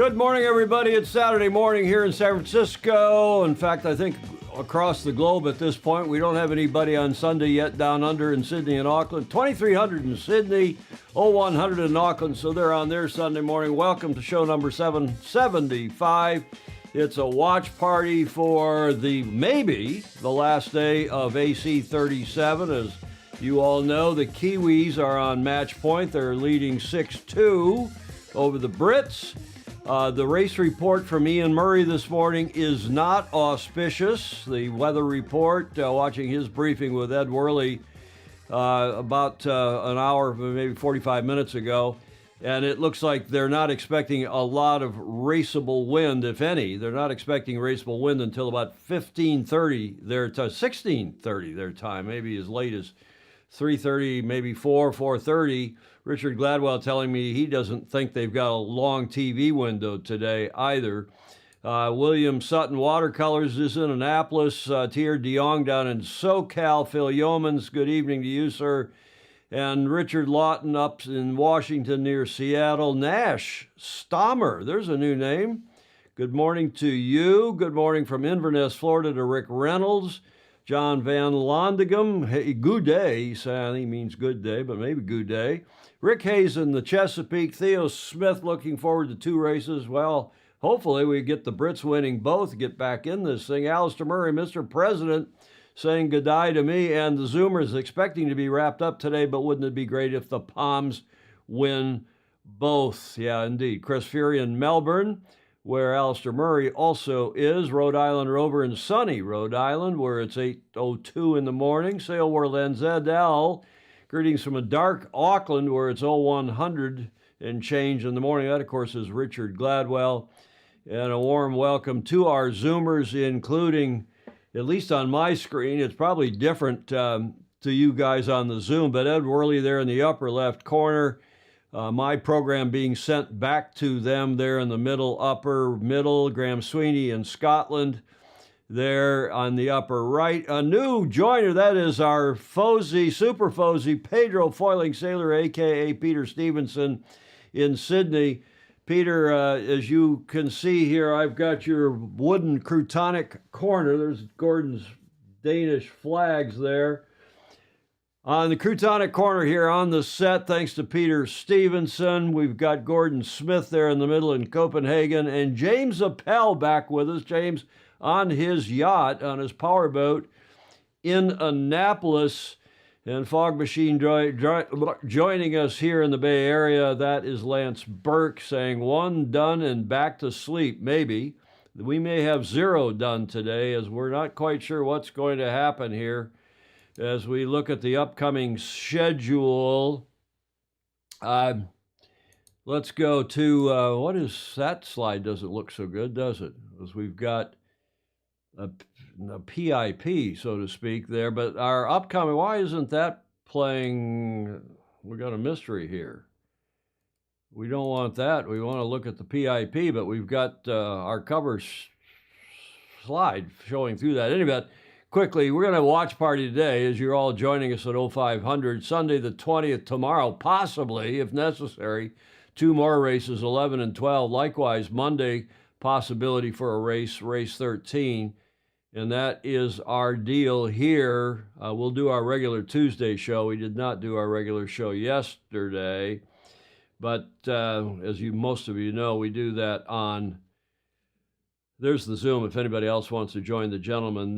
Good morning, everybody. It's Saturday morning here in San Francisco. In fact, I think across the globe at this point. We don't have anybody on Sunday yet down under in Sydney and Auckland. 2300 in Sydney, 0100 in Auckland, so they're on their Sunday morning. Welcome to show number 775. It's a watch party for maybe the last day of AC37. As you all know, the Kiwis are on match point. They're leading 6-2 over the Brits. The race report from Ian Murray this morning is not auspicious. The weather report, watching his briefing with Ed Worley about an hour, maybe 45 minutes ago, and it looks like they're not expecting a lot of raceable wind, if any. They're not expecting raceable wind until about 15:30 their time, 16:30 their time, maybe as late as 3:30, maybe 4:30. Richard Gladwell telling me he doesn't think they've got a long TV window today either. William Sutton Watercolors is in Annapolis. Tier DeYoung down in SoCal. Phil Yeomans, good evening to you, sir. And Richard Lawton up in Washington near Seattle. Nash Stommer, there's a new name. Good morning to you. Good morning from Inverness, Florida to Rick Reynolds. John Van Londegum, hey, good day. He means good day, but maybe good day. Rick Hayes in the Chesapeake. Theo Smith looking forward to two races. Well, hopefully we get the Brits winning both, get back in this thing. Alistair Murray, Mr. President, saying good day to me. And the Zoomers expecting to be wrapped up today, but wouldn't it be great if the Palms win both? Yeah, indeed. Chris Fury in Melbourne, where Alistair Murray also is. Rhode Island Rover in sunny Rhode Island, where it's 8:02 in the morning. Sail World NZL. Greetings from a dark Auckland, where it's 0100 and change in the morning. That, of course, is Richard Gladwell. And a warm welcome to our Zoomers, including, at least on my screen, it's probably different to you guys on the Zoom, but Ed Worley there in the upper left corner. My program being sent back to them there in the upper middle. Graham Sweeney in Scotland there on the upper right. A new joiner, that is our Fozy, Super Fozy, Pedro Foiling Sailor, a.k.a. Peter Stevenson in Sydney. Peter, as you can see here, I've got your wooden Croutonic corner. There's Gordon's Danish flags there. On the Croutonic corner here on the set, thanks to Peter Stevenson, we've got Gordon Smith there in the middle in Copenhagen, and James Appel back with us. James on his yacht, on his powerboat in Annapolis, and Fog Machine joining us here in the Bay Area. That is Lance Burke saying one done and back to sleep, maybe. We may have zero done today, as we're not quite sure what's going to happen here. As we look at the upcoming schedule, let's go to, what is that slide? Doesn't look so good, does it? As we've got a PIP, so to speak, there. But our upcoming, why isn't that playing? We got a mystery here. We don't want that. We want to look at the PIP, but we've got our cover slide showing through that. Anyway, quickly, we're going to have a watch party today as you're all joining us at 0500. Sunday the 20th, tomorrow, possibly, if necessary, two more races, 11 and 12. Likewise, Monday, possibility for a race 13. And that is our deal here. We'll do our regular Tuesday show. We did not do our regular show yesterday. But as most of you know, we do that on... There's the Zoom if anybody else wants to join the gentleman.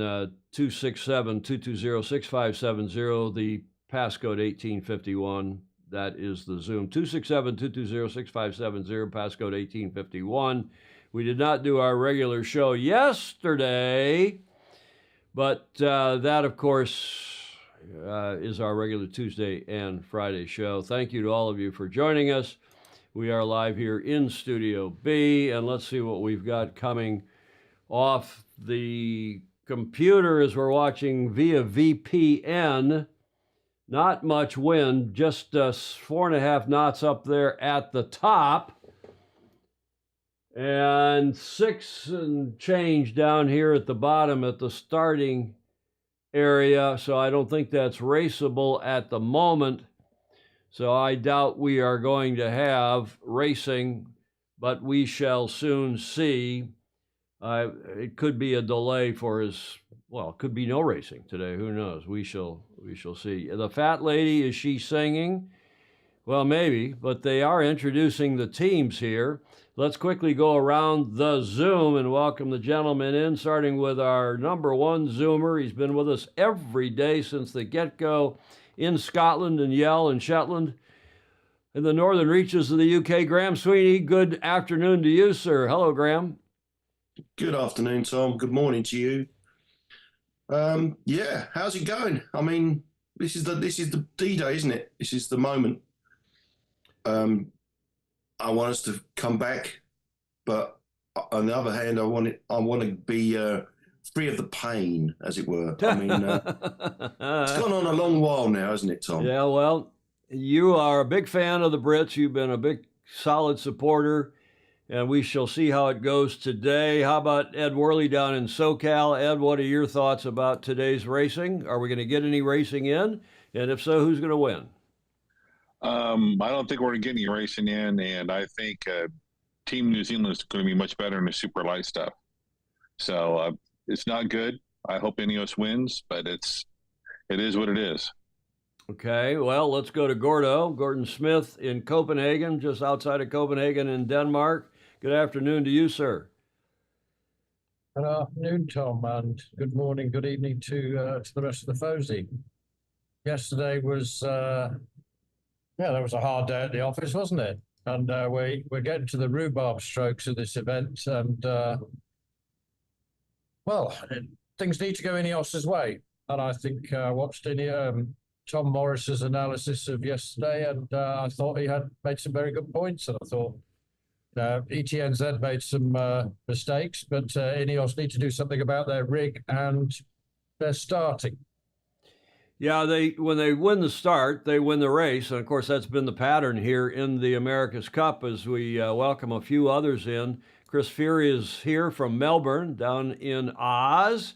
267-220-6570, the passcode 1851. That is the Zoom. 267-220-6570, passcode 1851. We did not do our regular show yesterday, but that, of course, is our regular Tuesday and Friday show. Thank you to all of you for joining us. We are live here in Studio B, and let's see what we've got coming off the computer as we're watching via VPN. Not much wind, just 4.5 knots up there at the top, and 6 and change down here at the bottom at the starting area. So I don't think that's raceable at the moment. So I doubt we are going to have racing but we shall soon see. It could be a delay for his. Well, it could be no racing today. Who knows? We shall see. The fat lady, is she singing? Well, maybe, but they are introducing the teams here. Let's quickly go around the Zoom and welcome the gentleman in, starting with our number one Zoomer. He's been with us every day since the get-go in Scotland and Yell and Shetland. In the northern reaches of the UK, Graham Sweeney, good afternoon to you, sir. Hello, Graham. Good afternoon, Tom. Good morning to you. Yeah, how's it going? I mean, this is the D-Day, isn't it? This is the moment. I want us to come back, but on the other hand, I want to be free of the pain, as it were. I mean, it's gone on a long while now, hasn't it, Tom? Yeah, well, you are a big fan of the Brits. You've been a big, solid supporter, and we shall see how it goes today. How about Ed Worley down in SoCal? Ed, what are your thoughts about today's racing? Are we going to get any racing in? And if so, who's going to win? I don't think we're going to get any racing in, and I think Team New Zealand is going to be much better in the super light stuff. So it's not good. I hope Ineos wins, but it is what it is. Okay, well, let's go to Gordon Smith in Copenhagen, just outside of Copenhagen in Denmark. Good afternoon to you, sir. Good afternoon, Tom, and good morning, good evening to the rest of the FOSI. Yesterday was, that was a hard day at the office, wasn't it? And we're getting to the rhubarb strokes of this event, and things need to go Ineos's way. And I think I watched Tom Morris's analysis of yesterday, and I thought he had made some very good points. And I thought ETNZ made some mistakes, but Ineos need to do something about their rig and their starting. Yeah, when they win the start, they win the race. And, of course, that's been the pattern here in the America's Cup as we welcome a few others in. Chris Fury is here from Melbourne, down in Oz.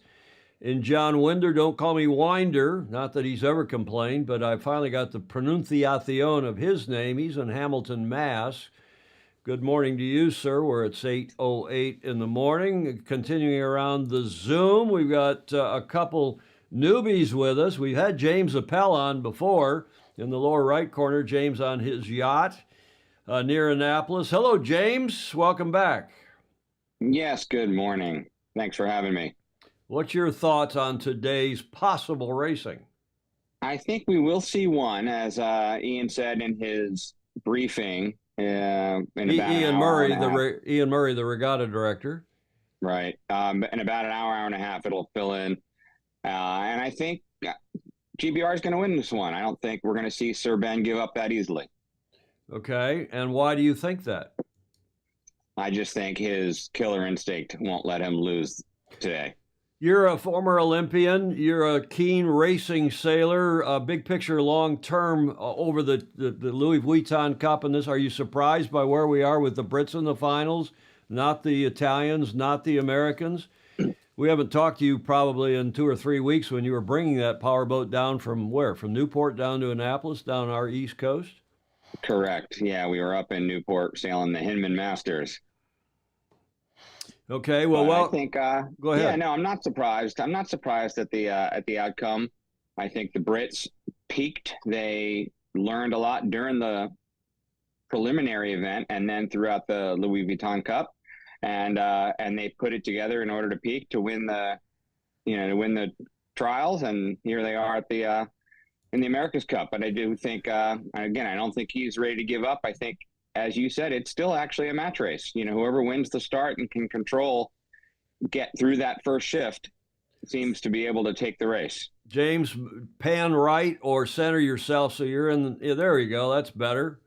And John Winder, don't call me Winder, not that he's ever complained, but I finally got the pronunciation of his name. He's in Hamilton, Mass. Good morning to you, sir. We're at 8:08 in the morning. Continuing around the Zoom, we've got a couple newbies with us. We've had James Appel on before in the lower right corner. James on his yacht near Annapolis. Hello, James. Welcome back. Yes, good morning. Thanks for having me. What's your thoughts on today's possible racing? I think we will see one, as Ian said in his briefing. In about Ian Murray, the regatta director. Right. In about an hour and a half, it'll fill in. And I think GBR is going to win this one. I don't think we're going to see Sir Ben give up that easily. Okay. And why do you think that? I just think his killer instinct won't let him lose today. You're a former Olympian. You're a keen racing sailor. Big picture, long term over the Louis Vuitton Cup and this. Are you surprised by where we are with the Brits in the finals? Not the Italians, not the Americans. We haven't talked to you probably in 2 or 3 weeks when you were bringing that powerboat down from where? From Newport down to Annapolis, down our East Coast? Correct. Yeah, we were up in Newport sailing the Hinman Masters. Okay, well, I think go ahead. Yeah, no, I'm not surprised. I'm not surprised at the outcome. I think the Brits peaked. They learned a lot during the preliminary event and then throughout the Louis Vuitton Cup, and they put it together in order to peak to win the trials. And here they are at in the America's Cup. But I do think again, I don't think he's ready to give up. I think, as you said, it's still actually a match race. Whoever wins the start and can get through that first shift seems to be able to take the race. James, pan right or center yourself so you're in there you go. That's better.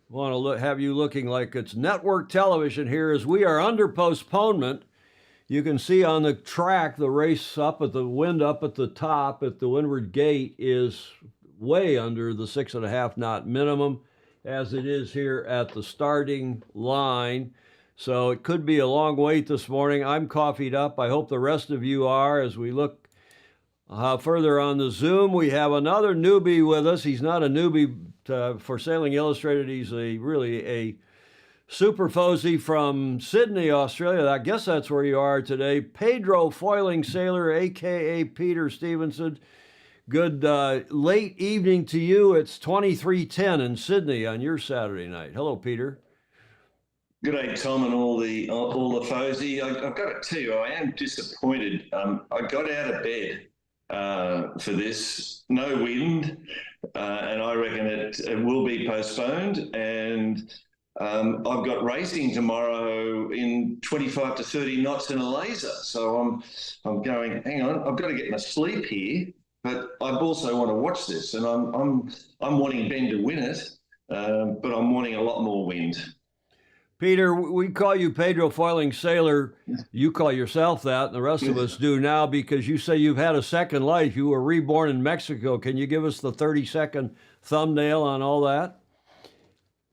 Want to have you looking like it's network television here as we are under postponement. You can see on the track the race up at the top at the windward gate is way under the 6.5 knot minimum, as it is here at the starting line. So it could be a long wait this morning. I'm coffeed up. I hope the rest of you are. As we look further on the Zoom, we have another newbie with us. He's not a newbie for Sailing Illustrated. He's really a Super Fozy from Sydney, Australia. I guess that's where you are today. Pedro Foiling Sailor, a.k.a. Peter Stevenson. Good late evening to you. It's 23:10 in Sydney on your Saturday night. Hello, Peter. Good day, Tom, and all the Fozy. I've got to tell you, I am disappointed. I got out of bed for this, no wind, and I reckon it will be postponed. And I've got racing tomorrow in 25 to 30 knots in a laser. So I'm going. Hang on, I've got to get my sleep here, but I also want to watch this, and I'm wanting Ben to win it, but I'm wanting a lot more wind. Peter, we call you Pedro Foiling Sailor. You call yourself that, and the rest of us do now because you say you've had a second life. You were reborn in Mexico. Can you give us the 30-second thumbnail on all that?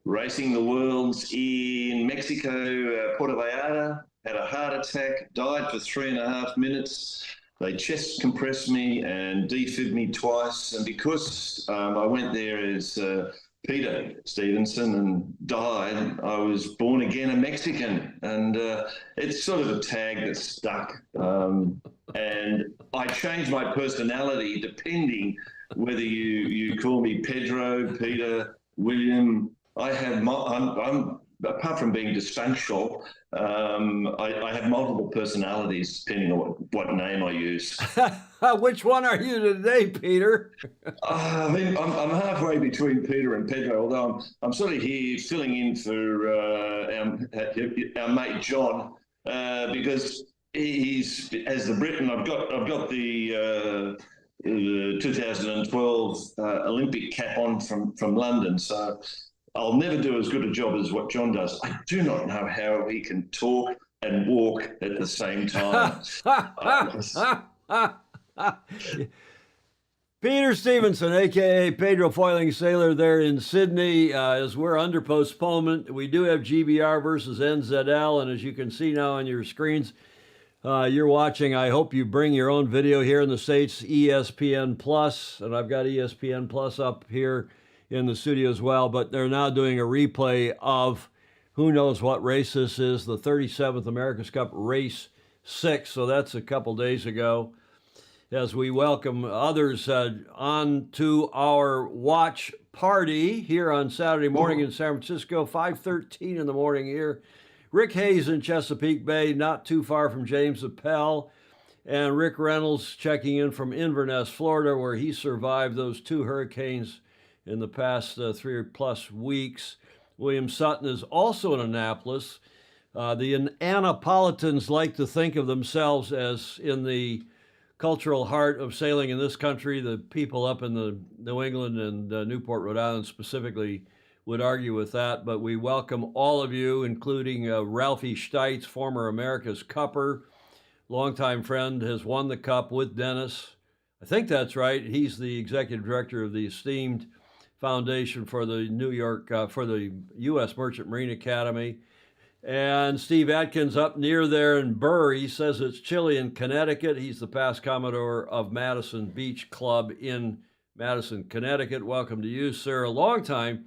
Racing the Worlds in Mexico, Puerto Vallarta, had a heart attack, died for 3.5 minutes. They chest compressed me and defibbed me twice. And because I went there as Peter Stevenson and died, I was born again a Mexican. And it's sort of a tag that stuck. And I changed my personality depending whether you call me Pedro, Peter, William. I'm apart from being dysfunctional, I have multiple personalities depending on what name I use. Which one are you today, Peter? I mean, I'm halfway between Peter and Pedro, although I'm sort of here filling in for our mate John because he's as the Briton. I've got the 2012 Olympic cap on from London, so I'll never do as good a job as what John does. I do not know how he can talk and walk at the same time. Peter Stevenson, a.k.a. Pedro Foiling Sailor there in Sydney. As we're under postponement, we do have GBR versus NZL, and as you can see now on your screens, you're watching. I hope you bring your own video here in the States, ESPN Plus, and I've got ESPN Plus up here in the studio as well, but they're now doing a replay of who knows what race this is, the 37th America's Cup Race 6, so that's a couple days ago, as we welcome others on to our watch party here on Saturday morning in San Francisco, 5:13 in the morning here. Rick Hayes in Chesapeake Bay, not too far from James Appel, and Rick Reynolds checking in from Inverness, Florida, where he survived those 2 hurricanes in the past 3+ weeks. William Sutton is also in Annapolis. The Annapolitans like to think of themselves as in the cultural heart of sailing in this country. The people up in the New England and Newport, Rhode Island specifically would argue with that, but we welcome all of you, including Ralphie Steitz, former America's Cupper, longtime friend, has won the Cup with Dennis. I think that's right. He's the executive director of the esteemed Foundation for the for the U.S. Merchant Marine Academy. And Steve Atkins up near there in Burr, he says it's chilly in Connecticut. He's the past Commodore of Madison Beach Club in Madison, Connecticut. Welcome to you, sir. A long time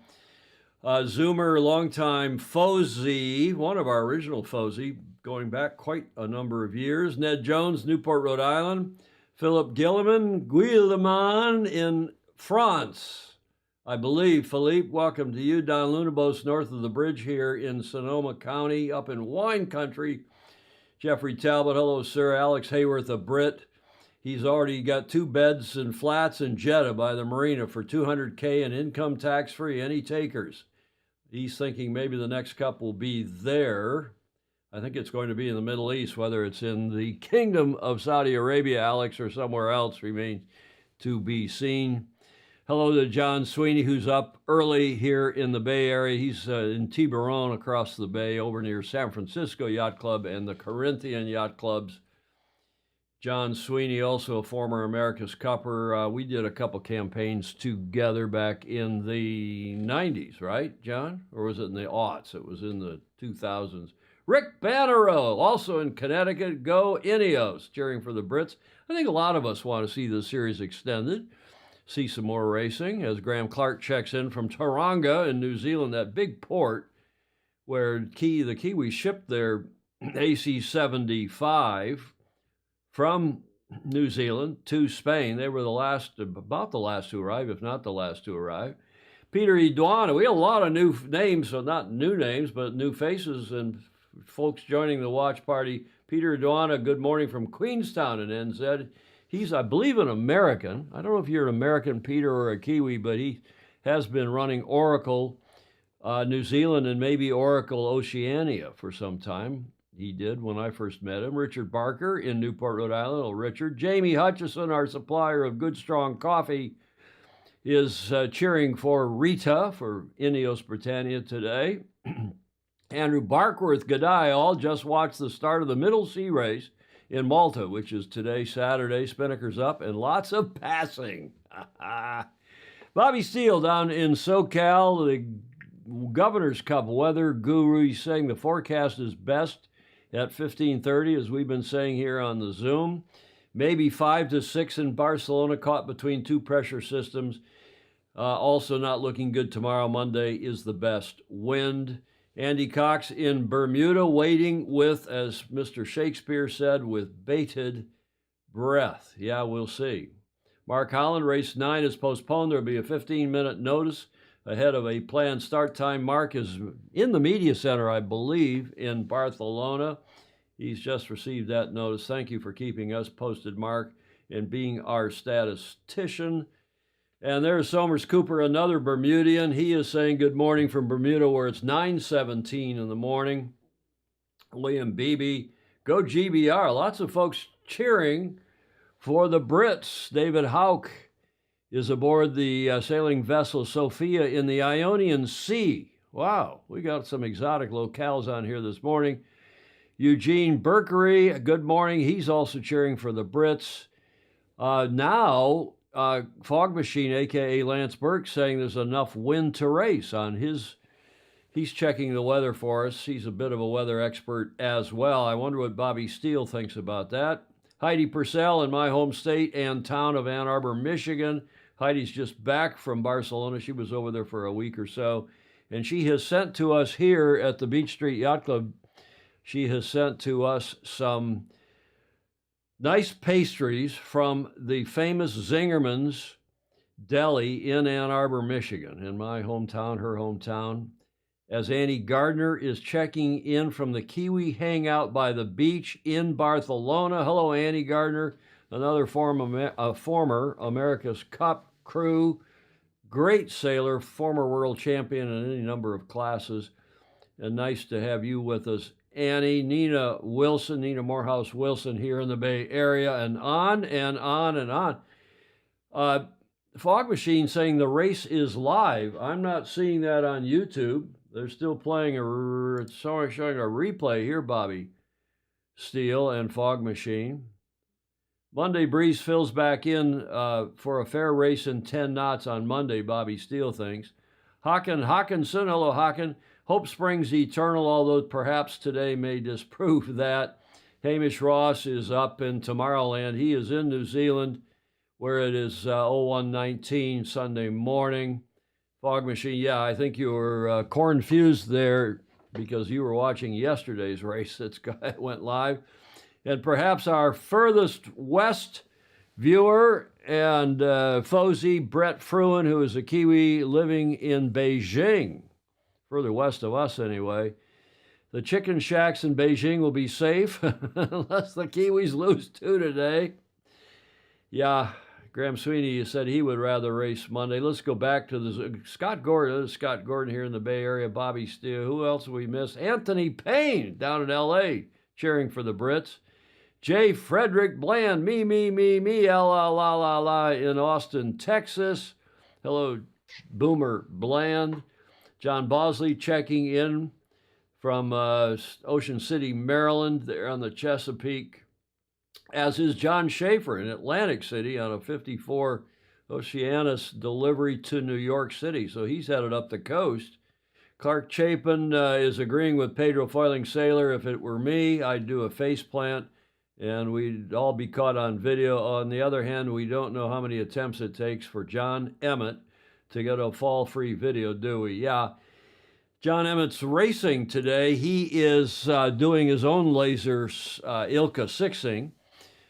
Zoomer, long-time Fozy, one of our original Fozy, going back quite a number of years. Ned Jones, Newport, Rhode Island. Philip Guillemin in France. I believe, Philippe, welcome to you. Don Lunabos, north of the bridge here in Sonoma County, up in wine country. Jeffrey Talbot, hello, sir. Alex Hayworth, a Brit. He's already got 2 beds and flats in Jeddah by the marina for $200K and income tax-free. Any takers? He's thinking maybe the next cup will be there. I think it's going to be in the Middle East, whether it's in the Kingdom of Saudi Arabia, Alex, or somewhere else remains to be seen. Hello to John Sweeney, who's up early here in the Bay Area. He's in Tiburon across the bay over near San Francisco Yacht Club and the Corinthian Yacht Clubs. John Sweeney, also a former America's Cupper. We did a couple campaigns together back in the 90s, right, John? Or was it in the aughts? It was in the 2000s. Rick Bannerow, also in Connecticut. Go Ineos, cheering for the Brits. I think a lot of us want to see the series extended, see some more racing, as Graham Clark checks in from Tauranga in New Zealand, that big port where the Kiwis shipped their AC-75 from New Zealand to Spain. They were about the last to arrive, if not the last to arrive. Peter Iguana. We had a lot of new names, so not new names, but new faces and folks joining the watch party. Peter Iguana, good morning from Queenstown in NZ. He's, I believe, an American. I don't know if you're an American, Peter, or a Kiwi, but he has been running Oracle New Zealand and maybe Oracle Oceania for some time. He did when I first met him. Richard Barker in Newport, Rhode Island. Oh, Richard. Jamie Hutchison, our supplier of good, strong coffee, is cheering for Rita for Ineos Britannia today. Andrew Barkworth, G'day all. Just watched the start of the Middle Sea Race in Malta, which is today, Saturday. Spinnaker's up and lots of passing. Bobby Steele down in SoCal, the Governor's Cup weather guru. He's saying the forecast is best at 15:30, as we've been saying here on the Zoom. Maybe 5 to 6 in Barcelona, caught between two pressure systems. Also not looking good tomorrow. Monday is the best. Wind. Andy Cox in Bermuda, waiting with, as Mr. Shakespeare said, with bated breath. Yeah, we'll see. Mark Holland, race 9 is postponed. There'll be a 15-minute notice ahead of a planned start time. Mark is in the media center, I believe, in Barcelona. He's just received that notice. Thank you for keeping us posted, Mark, and being our statistician. And there's Somers Cooper, another Bermudian. He is saying good morning from Bermuda, where it's 9:17 in the morning. Liam Beebe, go GBR. Lots of folks cheering for the Brits. David Houck is aboard the sailing vessel Sophia in the Ionian Sea. Wow, we got some exotic locales on here this morning. Eugene Berkery, good morning. He's also cheering for the Brits. Fog Machine, a.k.a. Lance Burke, saying there's enough wind to race on his. He's checking the weather for us. He's a bit of a weather expert as well. I wonder what Bobby Steele thinks about that. Heidi Purcell in my home state and town of Ann Arbor, Michigan. Heidi's just back from Barcelona. She was over there for a week or so. And she has sent to us here at the Beach Street Yacht Club, she has sent to us some nice pastries from the famous Zingerman's Deli in Ann Arbor, Michigan, in my hometown, her hometown, as Annie Gardner is checking in from the Kiwi Hangout by the beach in Barcelona. Hello, Annie Gardner, another former America's Cup crew, great sailor, former world champion in any number of classes, and nice to have you with us, Annie. Nina Morehouse Wilson here in the Bay Area, and on and on and on. Fog Machine saying the race is live. I'm not seeing that on YouTube. They're still playing it's showing a replay here, Bobby Steele and Fog Machine. Monday breeze fills back in for a fair race in 10 knots on Monday, Bobby Steele thinks. Hawkinson, hello Hawkin. Hope springs eternal, although perhaps today may disprove that. Hamish Ross is up in Tomorrowland. He is in New Zealand, where it is 01:19 Sunday morning. Fog Machine, yeah, I think you were corn-fused there because you were watching yesterday's race that went live. And perhaps our furthest west viewer and Fozy, Brett Fruin, who is a Kiwi living in Beijing, further west of us anyway. The chicken shacks in Beijing will be safe unless the Kiwis lose 2 today. Yeah, Graham Sweeney said he would rather race Monday. Let's go back to the Scott Gordon. Scott Gordon here in the Bay Area. Bobby Steele. Who else have we missed? Anthony Payne down in L.A. cheering for the Brits. J. Frederick Bland. Me, la, la, la, la, in Austin, Texas. Hello, Boomer Bland. John Bosley checking in from Ocean City, Maryland, there on the Chesapeake, as is John Schaefer in Atlantic City on a 54 Oceanus delivery to New York City. So he's headed up the coast. Clark Chapin is agreeing with Pedro Foiling Sailor. If it were me, I'd do a face plant and we'd all be caught on video. On the other hand, we don't know how many attempts it takes for John Emmett to get a fall-free video, do we? Yeah. John Emmett's racing today. He is doing his own laser ILCA sixing,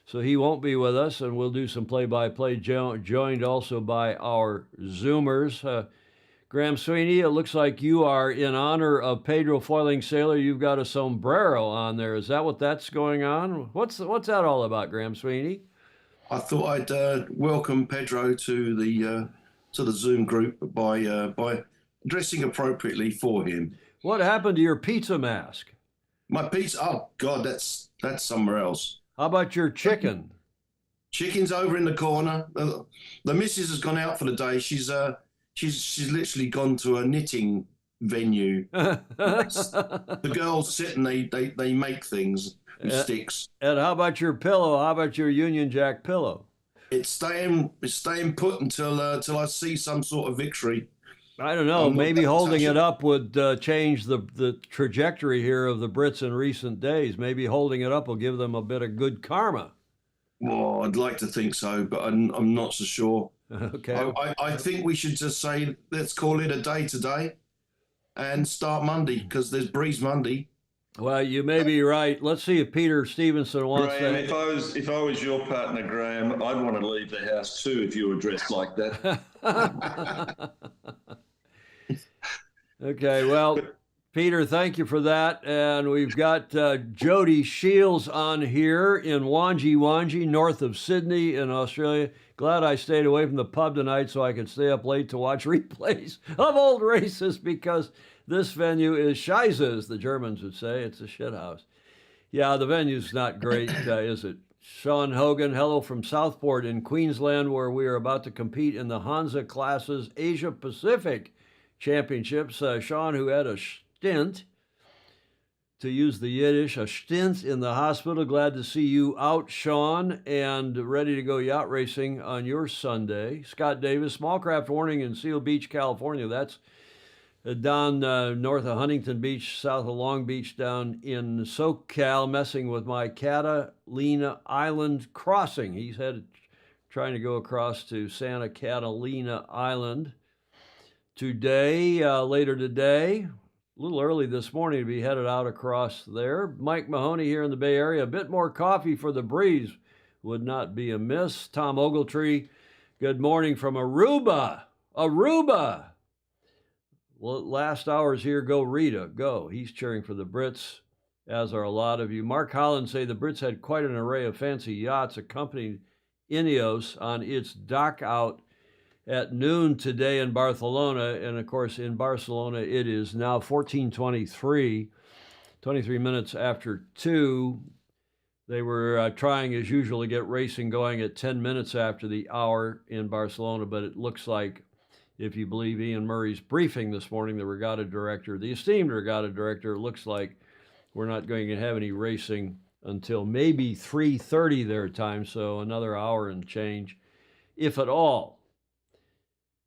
so he won't be with us, and we'll do some play-by-play, joined also by our Zoomers. Graham Sweeney, it looks like you are in honor of Pedro Foiling Sailor. You've got a sombrero on there. Is that what that's going on? What's that all about, Graham Sweeney? I thought I'd welcome Pedro to the Zoom group by dressing appropriately for him. What happened to your pizza mask? My pizza, oh God, that's somewhere else. How about your chicken? Chicken's over in the corner. The missus has gone out for the day. She's literally gone to a knitting venue. The girls sit and they make things with sticks. And how about your pillow? How about your Union Jack pillow? It's staying put until I see some sort of victory. I don't know. Maybe holding it up would change the trajectory here of the Brits in recent days. Maybe holding it up will give them a bit of good karma. Well, I'd like to think so, but I'm not so sure. Okay. I think we should just say, let's call it a day today and start Monday, because there's Breeze Monday. Well, you may be right. Let's see if Peter Stevenson wants Graham, that. if I was your partner, Graham, I'd want to leave the house too if you were dressed like that. Okay, well, Peter, thank you for that. And we've got Jody Shields on here in Wangi, north of Sydney in Australia. Glad I stayed away from the pub tonight so I could stay up late to watch replays of old races, because this venue is Scheiße, as the Germans would say. It's a shithouse. Yeah, the venue's not great, is it? Sean Hogan, hello from Southport in Queensland, where we are about to compete in the Hansa Classes Asia Pacific Championships. Sean, who had a stint, to use the Yiddish, a stint in the hospital. Glad to see you out, Sean, and ready to go yacht racing on your Sunday. Scott Davis, small craft warning in Seal Beach, California. That's down north of Huntington Beach, south of Long Beach, down in SoCal, messing with my Catalina Island crossing. He's trying to go across to Santa Catalina Island today, later today. A little early this morning to be headed out across there. Mike Mahoney here in the Bay Area. A bit more coffee for the breeze would not be amiss. Tom Ogletree, good morning from Aruba. Aruba! Well, last hours here, go Rita, go. He's cheering for the Brits, as are a lot of you. Mark Holland say the Brits had quite an array of fancy yachts accompanying Ineos on its dock out at noon today in Barcelona. And of course, in Barcelona, it is now 14:23, 23 minutes after 2. They were trying, as usual, to get racing going at 10 minutes after the hour in Barcelona, but it looks like, if you believe Ian Murray's briefing this morning, the regatta director, the esteemed regatta director, it looks like we're not going to have any racing until maybe 3:30 their time, so another hour and change, if at all.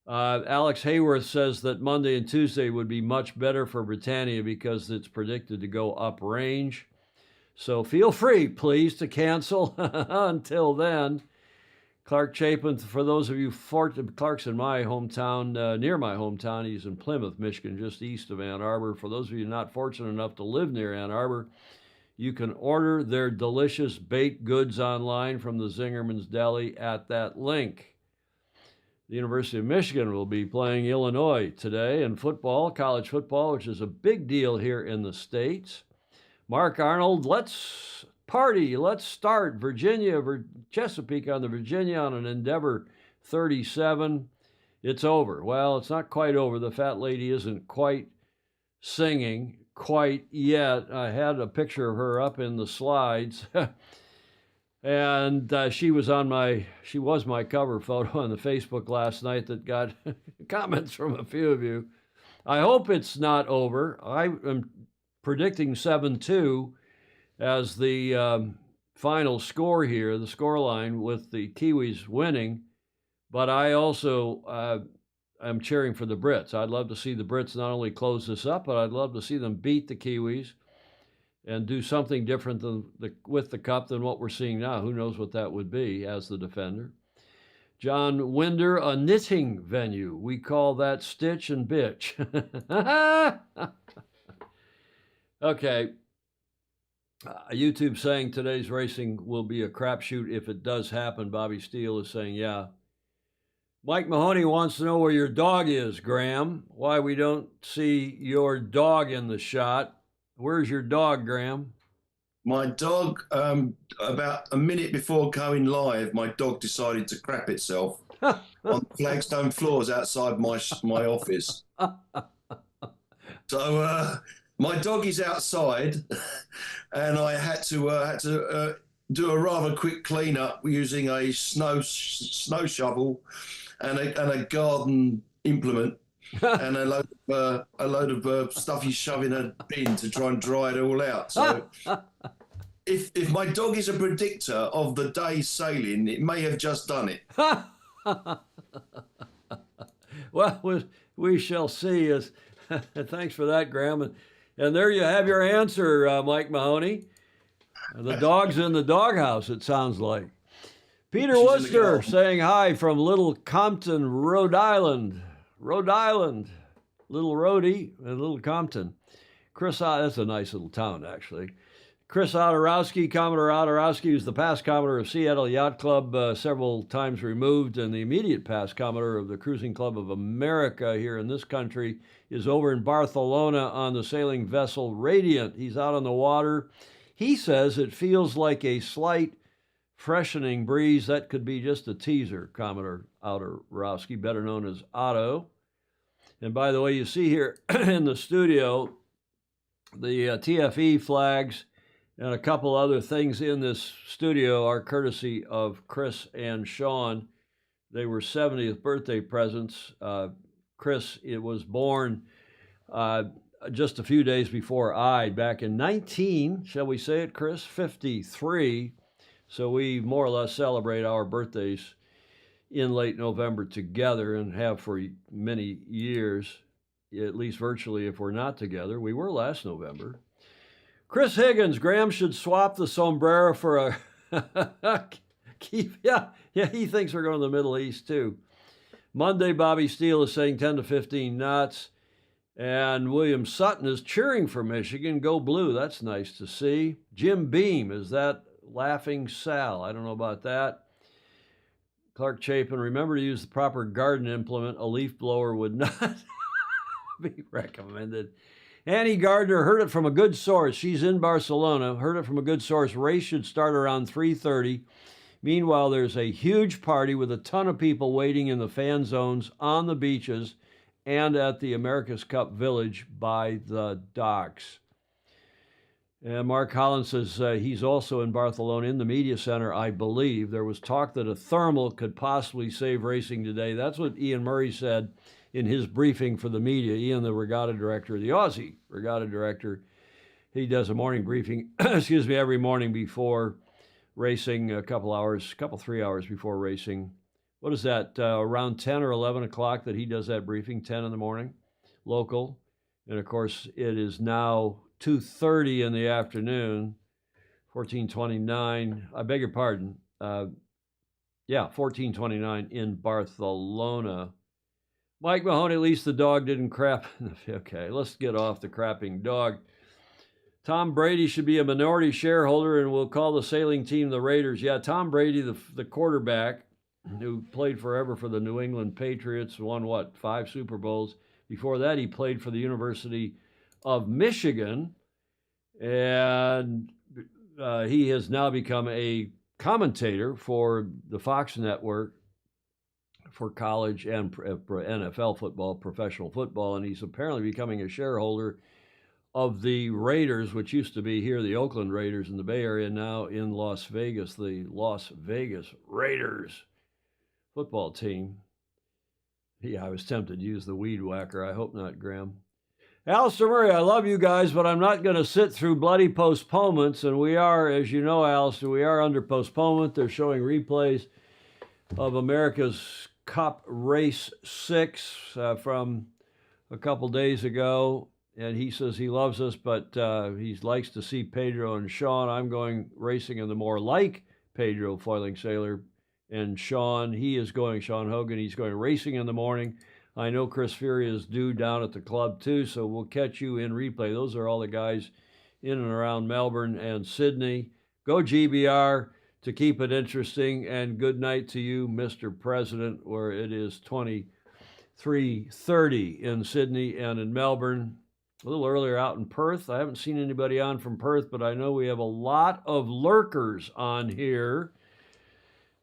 Alex Hayworth says that Monday and Tuesday would be much better for Britannia because it's predicted to go uprange. So feel free, please, to cancel until then. Clark Chapin, for those of you, Clark's in my hometown, near my hometown. He's in Plymouth, Michigan, just east of Ann Arbor. For those of you not fortunate enough to live near Ann Arbor, you can order their delicious baked goods online from the Zingerman's Deli at that link. The University of Michigan will be playing Illinois today in football, college football, which is a big deal here in the States. Mark Arnold, let's party. Let's start. Virginia, Chesapeake on the Virginia on an Endeavor 37. It's over. Well, it's not quite over. The fat lady isn't quite singing quite yet. I had a picture of her up in the slides. And she was my cover photo on the Facebook last night that got comments from a few of you. I hope it's not over. I am predicting 7-2 as the final score here, the score line, with the Kiwis winning. But I also am cheering for the Brits. I'd love to see the Brits not only close this up, but I'd love to see them beat the Kiwis and do something different with the Cup than what we're seeing now. Who knows what that would be as the defender. John Winder, a knitting venue. We call that Stitch and Bitch. Okay. YouTube saying today's racing will be a crapshoot if it does happen. Bobby Steele is saying, yeah. Mike Mahoney wants to know where your dog is, Graham. Why we don't see your dog in the shot. Where's your dog, Graham? My dog, about a minute before going live, my dog decided to crap itself on flagstone floors outside my office. So my dog is outside, and I had to do a rather quick clean-up using a snow shovel and a garden implement. And a load of stuff you shove in a bin to try and dry it all out. So if my dog is a predictor of the day's sailing, it may have just done it. Well, we shall see. Thanks for that, Graham. And there you have your answer, Mike Mahoney. The dog's in the doghouse, it sounds like. Peter Worcester saying hi from Little Compton, Rhode Island. Rhode Island, Little Rhodey and Little Compton. Chris, that's a nice little town, actually. Chris Odorowski, Commodore Odorowski, who's the past Commodore of Seattle Yacht Club, several times removed, and the immediate past Commodore of the Cruising Club of America here in this country, is over in Barcelona on the sailing vessel Radiant. He's out on the water. He says it feels like a slight freshening breeze. That could be just a teaser, Commodore Odorowski, better known as Otto. And by the way, you see here in the studio, the TFE flags and a couple other things in this studio are courtesy of Chris and Sean. They were 70th birthday presents. Chris, it was born just a few days before I, back in shall we say it, Chris? 53. So we more or less celebrate our birthdays in late November together and have for many years, at least virtually if we're not together. We were last November. Chris Higgins, Graham should swap the sombrero for a yeah, he thinks we're going to the Middle East too. Monday, Bobby Steele is saying 10 to 15 knots. And William Sutton is cheering for Michigan. Go blue. That's nice to see. Jim Beam, is that Laughing Sal? I don't know about that. Clark Chapin, remember to use the proper garden implement. A leaf blower would not be recommended. Annie Gardner, heard it from a good source. She's in Barcelona. Heard it from a good source. Race should start around 3:30. Meanwhile, there's a huge party with a ton of people waiting in the fan zones on the beaches and at the America's Cup Village by the docks. And Mark Holland says he's also in Barcelona in the media center, I believe. There was talk that a thermal could possibly save racing today. That's what Ian Murray said in his briefing for the media. Ian, the regatta director, the Aussie regatta director, he does a morning briefing, every morning before racing, 3 hours before racing. What is that, around 10 or 11 o'clock that he does that briefing, 10 in the morning, local. And, of course, it is now 2:30 in the afternoon, 14:29. I beg your pardon. 14:29 in Barcelona. Mike Mahoney, at least the dog didn't crap. Okay, let's get off the crapping dog. Tom Brady should be a minority shareholder, and we'll call the sailing team the Raiders. Yeah, Tom Brady, the quarterback, who played forever for the New England Patriots, won, 5 Super Bowls. Before that, he played for the University of Michigan, and he has now become a commentator for the Fox Network for college and NFL football, professional football, and he's apparently becoming a shareholder of the Raiders, which used to be here, the Oakland Raiders in the Bay Area, now in Las Vegas, the Las Vegas Raiders football team. Yeah, I was tempted to use the weed whacker. I hope not, Graham. Alistair Murray, I love you guys, but I'm not going to sit through bloody postponements. And we are, as you know, Alistair, we are under postponement. They're showing replays of America's Cup Race 6 from a couple days ago. And he says he loves us, but he likes to see Pedro and Sean. I'm going racing in the more like Pedro foiling sailor And Sean Hogan, he's going racing in the morning. I know Chris Fury is due down at the club too, so we'll catch you in replay. Those are all the guys in and around Melbourne and Sydney. Go GBR to keep it interesting, and good night to you, Mr. President, where it is 23:30 in Sydney and in Melbourne. A little earlier out in Perth. I haven't seen anybody on from Perth, but I know we have a lot of lurkers on here,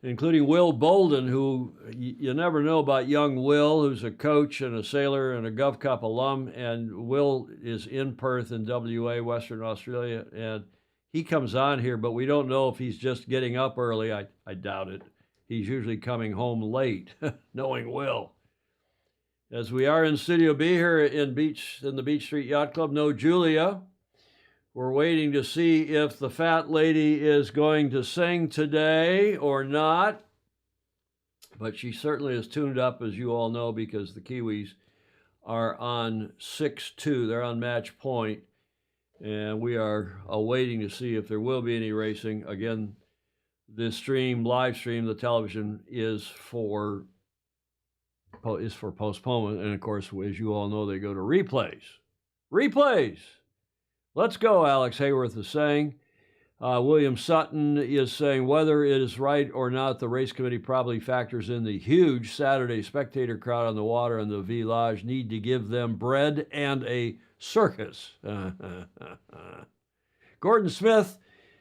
including Will Bolden, who you never know about young Will, who's a coach and a sailor and a Gov Cup alum. And Will is in Perth in WA, Western Australia, and he comes on here, but we don't know if he's just getting up early. I doubt it. He's usually coming home late, knowing Will. As we are in Studio B here in the Beach Street Yacht Club, no Julia. We're waiting to see if the fat lady is going to sing today or not. But she certainly is tuned up, as you all know, because the Kiwis are on 6-2. They're on match point. And we are awaiting to see if there will be any racing. Again, this live stream, the television, is for postponement. And, of course, as you all know, they go to replays. Replays! Let's go, Alex Hayworth is saying. William Sutton is saying whether it is right or not, the race committee probably factors in the huge Saturday spectator crowd on the water and the village. Need to give them bread and a circus. Gordon Smith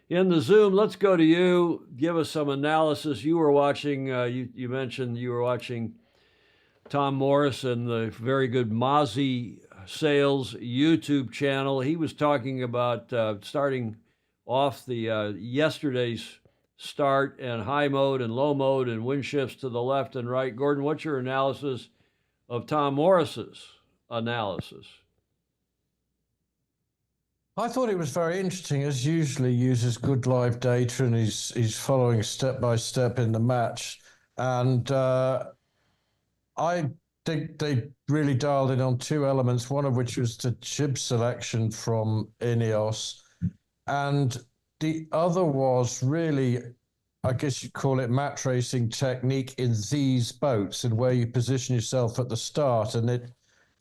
in the Zoom. Let's go to you. Give us some analysis. You were watching, you mentioned you were watching Tom Morris and the very good Mozzie Sales YouTube channel. He was talking about starting off the yesterday's start and high mode and low mode and wind shifts to the left and right. Gordon, what's your analysis of Tom Morris's analysis? I thought it was very interesting. As usually, uses good live data and he's following step by step in the match. And I think they really dialed in on two elements, one of which was the jib selection from Ineos. And the other was really, I guess you'd call it match racing technique in these boats and where you position yourself at the start. And it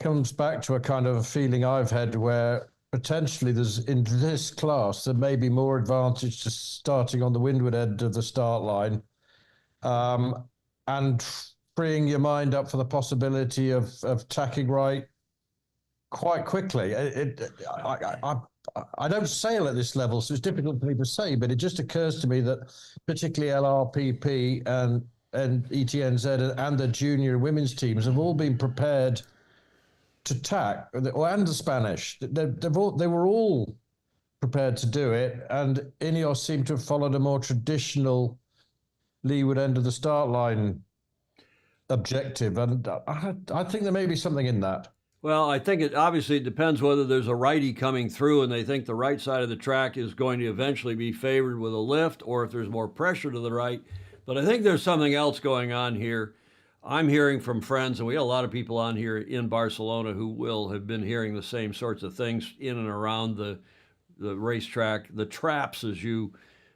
comes back to a kind of a feeling I've had where potentially there's, in this class, there may be more advantage to starting on the windward end of the start line and freeing your mind up for the possibility of tacking right quite quickly. I don't sail at this level, so it's difficult for me to say, but it just occurs to me that particularly LRPP and ETNZ and the junior women's teams have all been prepared to tack, and the Spanish. They were all prepared to do it, and Ineos seemed to have followed a more traditional leeward end of the start line objective, and I think there may be something in that. Well, I think it obviously depends whether there's a righty coming through and they think the right side of the track is going to eventually be favored with a lift, or if there's more pressure to the right. But I think there's something else going on here. I'm hearing from friends, and we have a lot of people on here in Barcelona who will have been hearing the same sorts of things in and around the racetrack, the traps, as you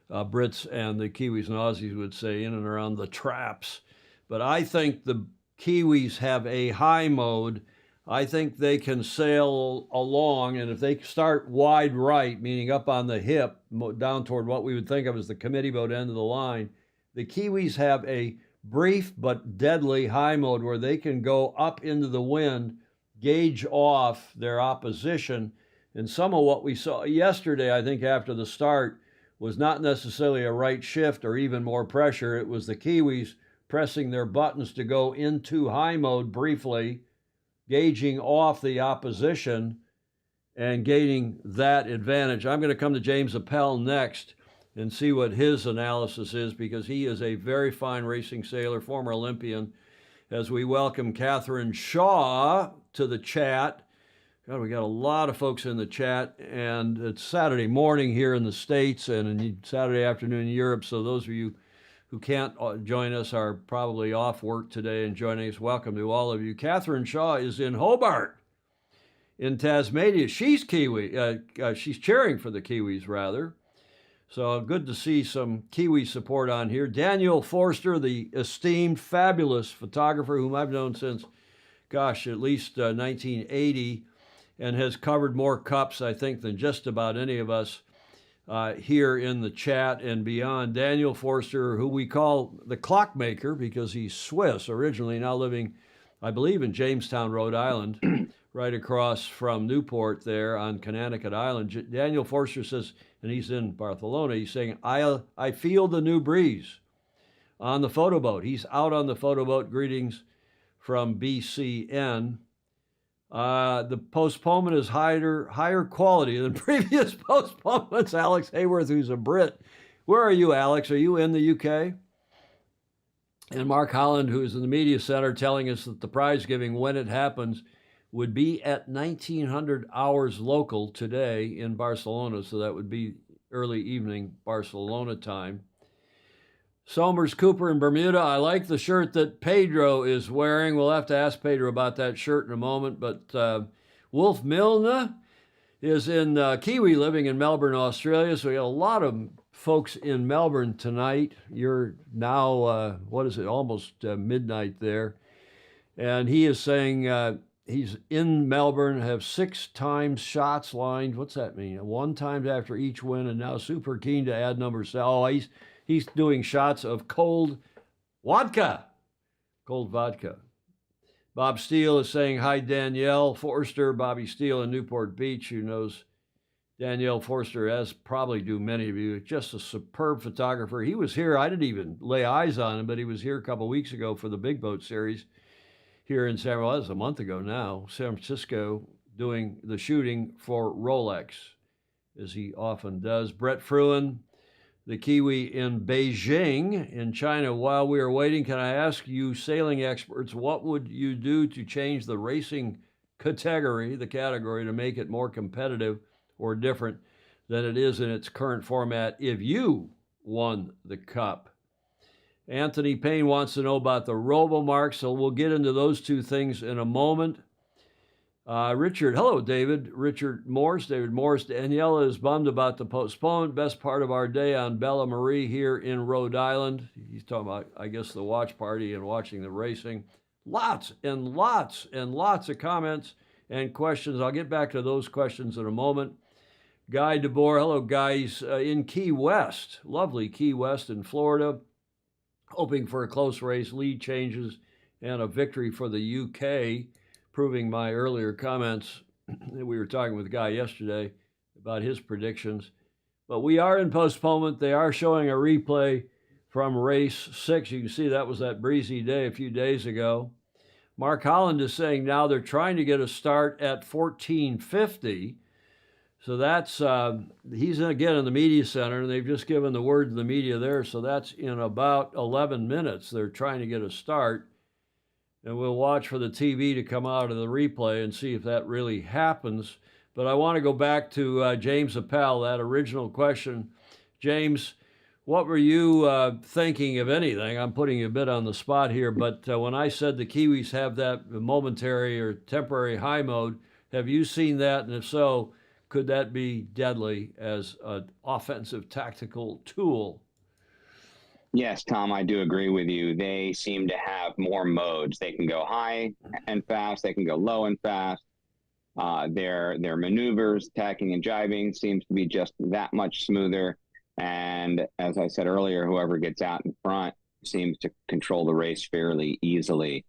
Brits and the Kiwis and Aussies would say, in and around the traps. But I think the Kiwis have a high mode. I think they can sail along, and if they start wide right, meaning up on the hip, down toward what we would think of as the committee boat end of the line, the Kiwis have a brief but deadly high mode where they can go up into the wind, gauge off their opposition. And some of what we saw yesterday, I think, after the start, was not necessarily a right shift or even more pressure. It was the Kiwis pressing their buttons to go into high mode briefly, gauging off the opposition and gaining that advantage. I'm going to come to James Appel next and see what his analysis is, because he is a very fine racing sailor, former Olympian, as we welcome Catherine Shaw to the chat. God, we got a lot of folks in the chat, and it's Saturday morning here in the States and Saturday afternoon in Europe, so those of you who can't join us are probably off work today and joining us. Welcome to all of you. Catherine Shaw is in Hobart in Tasmania. She's Kiwi. She's cheering for the Kiwis, rather. So good to see some Kiwi support on here. Daniel Forster, the esteemed, fabulous photographer whom I've known since, gosh, at least 1980, and has covered more cups, I think, than just about any of us here in the chat and beyond. Daniel Forster, who we call the clockmaker because he's Swiss originally, now living, I believe, in Jamestown, Rhode Island, right across from Newport there on Connecticut Island. Daniel Forster says, and he's in Barcelona, he's saying, I feel the new breeze on the photo boat. He's out on the photo boat. Greetings from BCN. The postponement is higher quality than previous postponements. Alex Hayworth, who's a Brit. Where are you, Alex? Are you in the UK? And Mark Holland, who is in the media center, telling us that the prize giving, when it happens, would be at 1900 hours local today in Barcelona. So that would be early evening Barcelona time. Somers Cooper in Bermuda. I like the shirt that Pedro is wearing. We'll have to ask Pedro about that shirt in a moment. But Wolf Milne is in Kiwi, living in Melbourne, Australia. So we got a lot of folks in Melbourne tonight. You're now, almost midnight there. And he is saying he's in Melbourne, have 6 times shots lined. What's that mean? 1 time after each win, and now super keen to add numbers. Oh, he's doing shots of cold vodka. Bob Steele is saying, hi, Danielle Forster. Bobby Steele in Newport Beach, who knows Danielle Forster, as probably do many of you. Just a superb photographer. He was here. I didn't even lay eyes on him, but he was here a couple of weeks ago for the Big Boat Series here in San Francisco. Well, that's a month ago now. San Francisco, doing the shooting for Rolex, as he often does. Brett Fruin, the Kiwi in Beijing in China. While we are waiting, can I ask you sailing experts, what would you do to change the racing category to make it more competitive or different than it is in its current format if you won the Cup? Anthony Payne wants to know about the RoboMark, so we'll get into those two things in a moment. Hello, David. David Morris. Daniela is bummed about the postponement. Best part of our day on Bella Marie here in Rhode Island. He's talking about, I guess, the watch party and watching the racing. Lots and lots and lots of comments and questions. I'll get back to those questions in a moment. Guy DeBoer. Hello, guys. In Key West, lovely Key West in Florida. Hoping for a close race, lead changes, and a victory for the UK, proving my earlier comments. We were talking with a guy yesterday about his predictions. But we are in postponement. They are showing a replay from race 6. You can see that was that breezy day a few days ago. Mark Holland is saying now they're trying to get a start at 14:50. So that's, he's again in the media center, and they've just given the word to the media there. So that's in about 11 minutes. They're trying to get a start. And we'll watch for the TV to come out of the replay and see if that really happens. But I want to go back to James Appel, that original question. James, what were you thinking, if anything? I'm putting you a bit on the spot here, but when I said the Kiwis have that momentary or temporary high mode, have you seen that? And if so, could that be deadly as an offensive tactical tool? Yes, Tom, I do agree with you. They seem to have more modes. They can go high and fast. They can go low and fast. Their maneuvers, tacking and jibing, seems to be just that much smoother. And as I said earlier, whoever gets out in front seems to control the race fairly easily.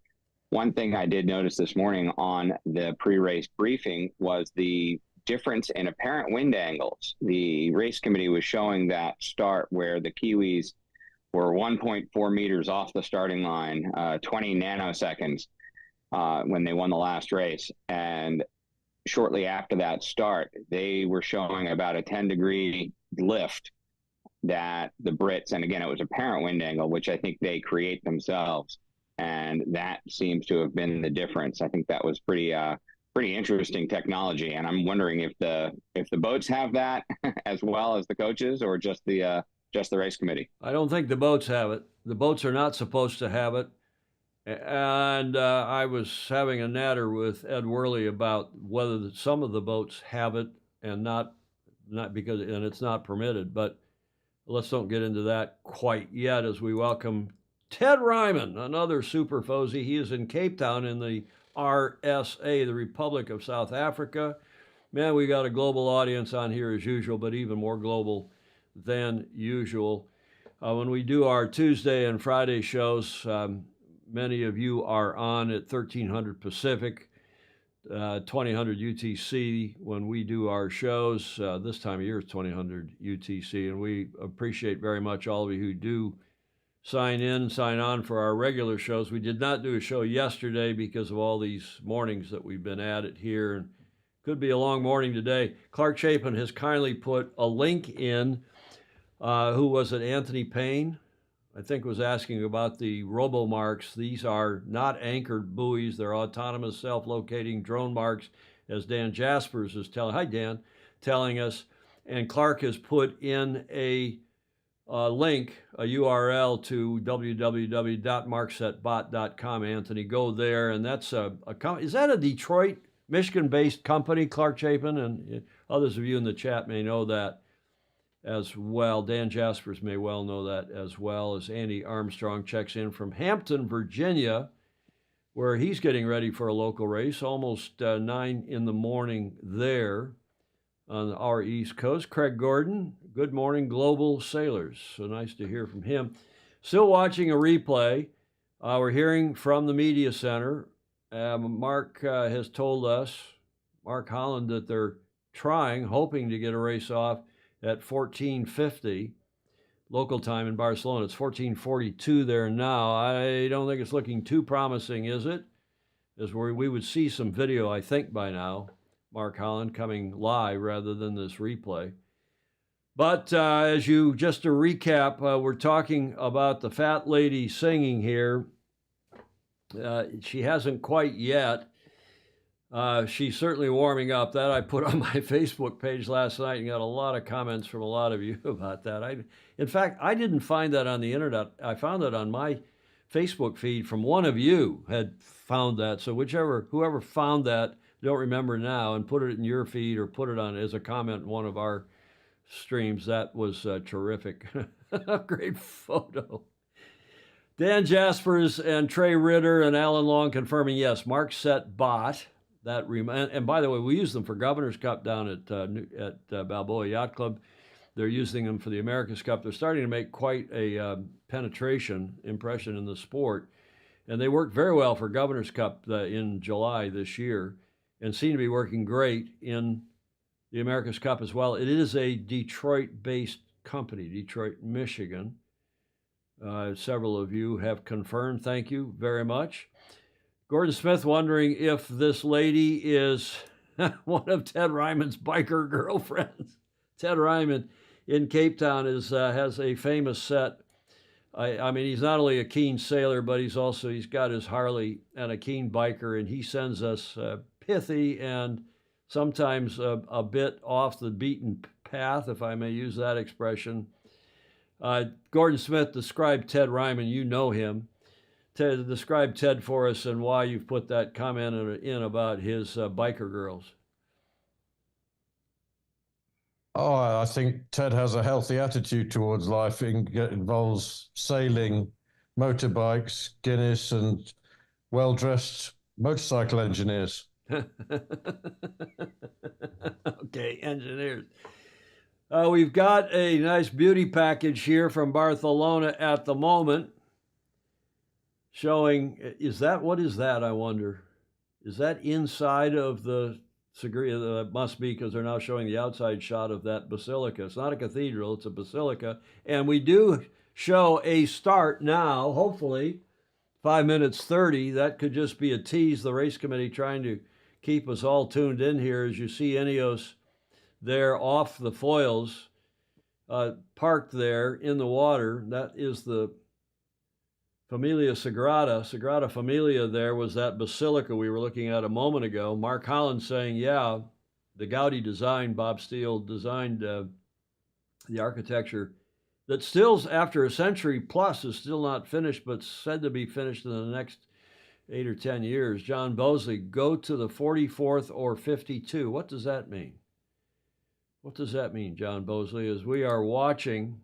One thing I did notice this morning on the pre-race briefing was the difference in apparent wind angles. The race committee was showing that start where the Kiwis were 1.4 meters off the starting line, 20 nanoseconds when they won the last race. And shortly after that start, they were showing about a 10-degree lift that the Brits, and again, it was apparent wind angle, which I think they create themselves. And that seems to have been the difference. I think that was pretty interesting technology. And I'm wondering if the boats have that as well as the coaches, or just the race committee. I don't think the boats have it. The boats are not supposed to have it. And I was having a natter with Ed Worley about whether some of the boats have it and not because, and it's not permitted. But let's don't get into that quite yet as we welcome Ted Ryman, another super Fozy. He is in Cape Town in the RSA, the Republic of South Africa. Man, we got a global audience on here as usual, but even more global than usual. When we do our Tuesday and Friday shows, many of you are on at 1300 Pacific, 2000 UTC when we do our shows. This time of year is 2000 UTC, and we appreciate very much all of you who do sign in, sign on for our regular shows. We did not do a show yesterday because of all these mornings that we've been at it here, and could be a long morning today. Clark Chapin has kindly put a link in. Who was it? Anthony Payne, I think, was asking about the robo-marks. These are not anchored buoys. They're autonomous self-locating drone marks, as Dan Jaspers is telling us. And Clark has put in a link, a URL to www.marksetbot.com. Anthony, go there. And that's is that a Detroit, Michigan-based company, Clark Chapin? And others of you in the chat may know that as well. Dan Jaspers may well know that as well, as Andy Armstrong checks in from Hampton, Virginia, where he's getting ready for a local race, almost 9 in the morning there on our East Coast. Craig Gordon, good morning, Global Sailors. So nice to hear from him. Still watching a replay. We're hearing from the Media Center. Mark has told us, Mark Holland, that they're hoping to get a race off at 14:50 local time in Barcelona. It's 14:42 there now. I don't think it's looking too promising, is it? As we would see some video, I think, by now. Mark Holland coming live rather than this replay. But just to recap, we're talking about the fat lady singing here. She hasn't quite yet. She's certainly warming up. That I put on my Facebook page last night and got a lot of comments from a lot of you about that. In fact, I didn't find that on the internet. I found it on my Facebook feed from one of you had found that. So whoever found that, don't remember now, and put it in your feed or put it on as a comment in one of our streams. That was terrific. Great photo. Dan Jaspers and Trey Ritter and Alan Long confirming, yes, Mark Set Bot. And by the way, we use them for Governor's Cup down at Balboa Yacht Club. They're using them for the America's Cup. They're starting to make quite a impression in the sport. And they worked very well for Governor's Cup in July this year and seem to be working great in the America's Cup as well. It is a Detroit-based company, Detroit, Michigan. Several of you have confirmed. Thank you very much. Gordon Smith wondering if this lady is one of Ted Ryman's biker girlfriends. Ted Ryman in Cape Town has a famous set. I mean, he's not only a keen sailor, but he's got his Harley and a keen biker, and he sends us pithy and sometimes a bit off the beaten path, if I may use that expression. Gordon Smith, describe Ted Ryman. You know him. Describe Ted for us and why you've put that comment in about his biker girls. Oh, I think Ted has a healthy attitude towards life. It involves sailing, motorbikes, Guinness, and well-dressed motorcycle engineers. Okay, engineers. We've got a nice beauty package here from Barcelona at the moment. Showing, what is that, I wonder? Is that inside of the Sagria? That must be, because they're now showing the outside shot of that basilica. It's not a cathedral, it's a basilica. And we do show a start now, hopefully, 5 minutes 30. That could just be a tease. The race committee trying to keep us all tuned in here as you see Ineos there off the foils, parked there in the water. That is the Familia Sagrada Familia. There was that basilica we were looking at a moment ago. Mark Holland saying, yeah, the Gaudi design, Bob Steele designed the architecture that still, after a century plus, is still not finished, but said to be finished in the next 8 or 10 years. John Bosley, go to the 44th or 52. What does that mean? What does that mean, John Bosley, as we are watching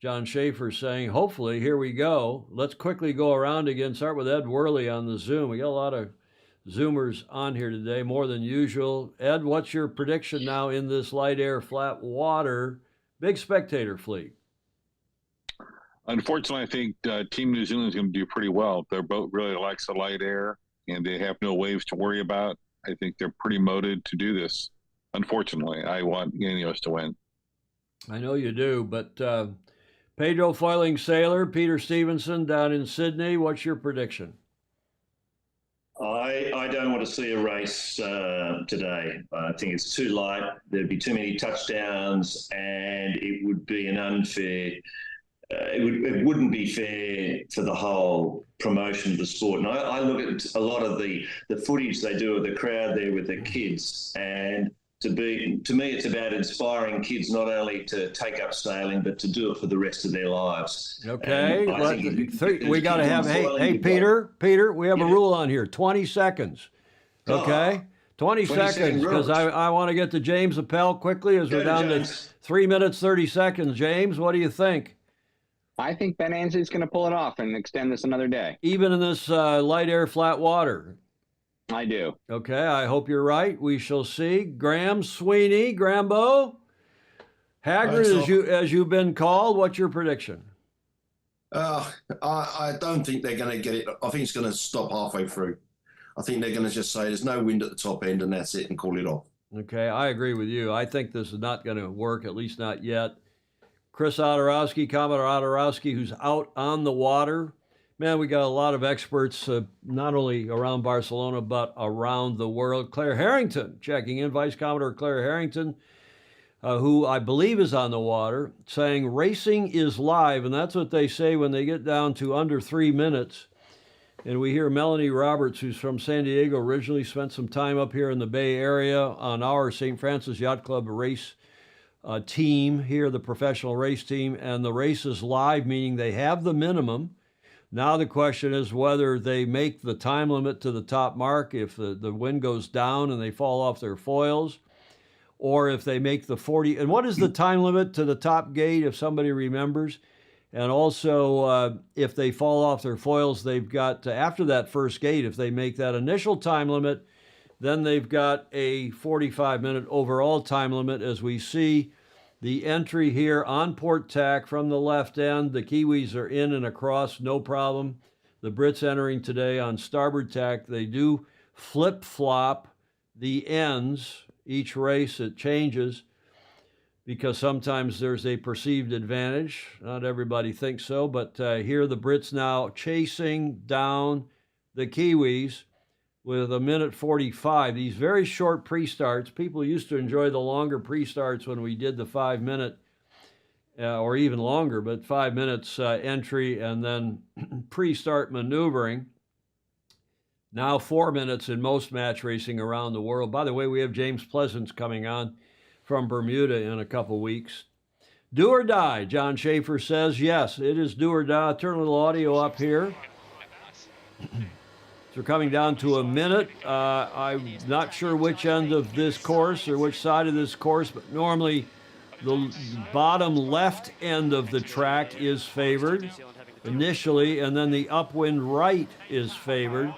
John Schaefer saying, hopefully, here we go. Let's quickly go around again. Start with Ed Worley on the Zoom. We got a lot of Zoomers on here today, more than usual. Ed, what's your prediction now in this light air, flat water, big spectator fleet? Unfortunately, I think Team New Zealand is going to do pretty well. Their boat really likes the light air, and they have no waves to worry about. I think they're pretty motivated to do this. Unfortunately, I want Ineos to win. I know you do, but Pedro Foiling Sailor, Peter Stevenson down in Sydney, what's your prediction? I don't want to see a race today. I think it's too light. There'd be too many touchdowns, and it would be an unfair. It wouldn't be fair for the whole promotion of the sport. And I look at a lot of the footage they do of the crowd there with the kids, and to me, it's about inspiring kids not only to take up sailing, but to do it for the rest of their lives. Okay, we got to have, hey, Peter, we have a rule on here, 20 seconds, okay? 20 seconds, because I want to get to James Appel quickly as we're down to 3 minutes, 30 seconds. James, what do you think? I think Ben Ainsley's going to pull it off and extend this another day. Even in this light air, flat water? I do. Okay, I hope you're right. We shall see. Graham Sweeney, Grambo, Haggard, as you've been called. What's your prediction? I don't think they're going to get it. I think it's going to stop halfway through. I think they're going to just say there's no wind at the top end and that's it and call it off. Okay, I agree with you. I think this is not going to work, at least not yet. Chris Odorowski, Commodore Odorowski, who's out on the water. Man, we got a lot of experts, not only around Barcelona, but around the world. Claire Harrington checking in, Vice Commodore Claire Harrington, who I believe is on the water, saying racing is live, and that's what they say when they get down to under 3 minutes. And we hear Melanie Roberts, who's from San Diego, originally spent some time up here in the Bay Area on our St. Francis Yacht Club race team here, the professional race team, and the race is live, meaning they have the minimum. Now the question is whether they make the time limit to the top mark if the wind goes down and they fall off their foils, or if they make the 40. And what is the time limit to the top gate, if somebody remembers? And also, if they fall off their foils, they've got, after that first gate, if they make that initial time limit, then they've got a 45-minute overall time limit. As we see the entry here on port tack from the left end, the Kiwis are in and across, no problem. The Brits entering today on starboard tack. They do flip-flop the ends. Each race it changes because sometimes there's a perceived advantage. Not everybody thinks so, but here the Brits now chasing down the Kiwis with 1:45. These very short pre-starts. People used to enjoy the longer pre-starts when we did the 5 minute or even longer, but 5 minutes entry and then pre-start maneuvering. Now 4 minutes in most match racing around the world. By the way, we have James Pleasance coming on from Bermuda in a couple weeks. Do or die, John Schaefer says. Yes, it is do or die. Turn a little audio up here. So we're coming down to a minute. I'm not sure which end of this course or which side of this course, but normally the bottom left end of the track is favored initially, and then the upwind right is favored,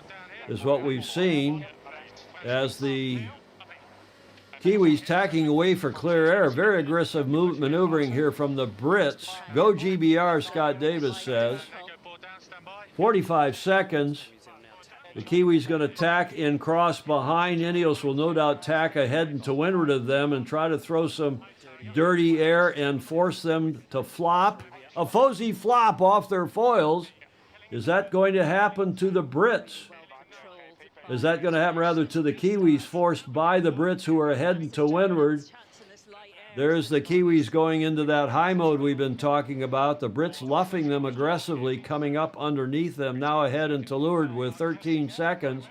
is what we've seen as the Kiwis tacking away for clear air. Very aggressive maneuvering here from the Brits. Go GBR, Scott Davis says. 45 seconds. The Kiwis going to tack in cross behind. Ineos will no doubt tack ahead and to windward of them and try to throw some dirty air and force them to flop. A Fozy flop off their foils. Is that going to happen to the Brits? Is that going to happen rather to the Kiwis forced by the Brits who are ahead and to windward? There's the Kiwis going into that high mode we've been talking about. The Brits luffing them aggressively, coming up underneath them, now ahead and to leeward with 13 seconds.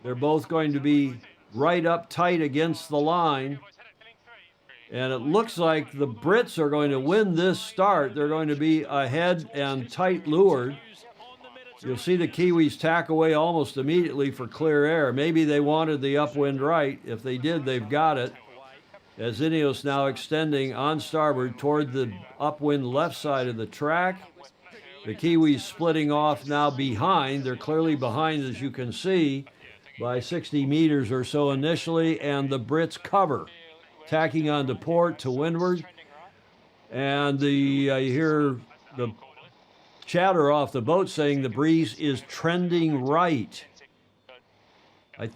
They're both going to be right up tight against the line. And it looks like the Brits are going to win this start. They're going to be ahead and tight leeward. You'll see the Kiwis tack away almost immediately for clear air. Maybe they wanted the upwind right. If they did, they've got it. as Ineos now extending on starboard toward the upwind left side of the track. The Kiwis splitting off now behind. They're clearly behind, as you can see, by 60 meters or so initially, and the Brits cover, tacking onto port to windward. And you hear the chatter off the boat saying the breeze is trending right. I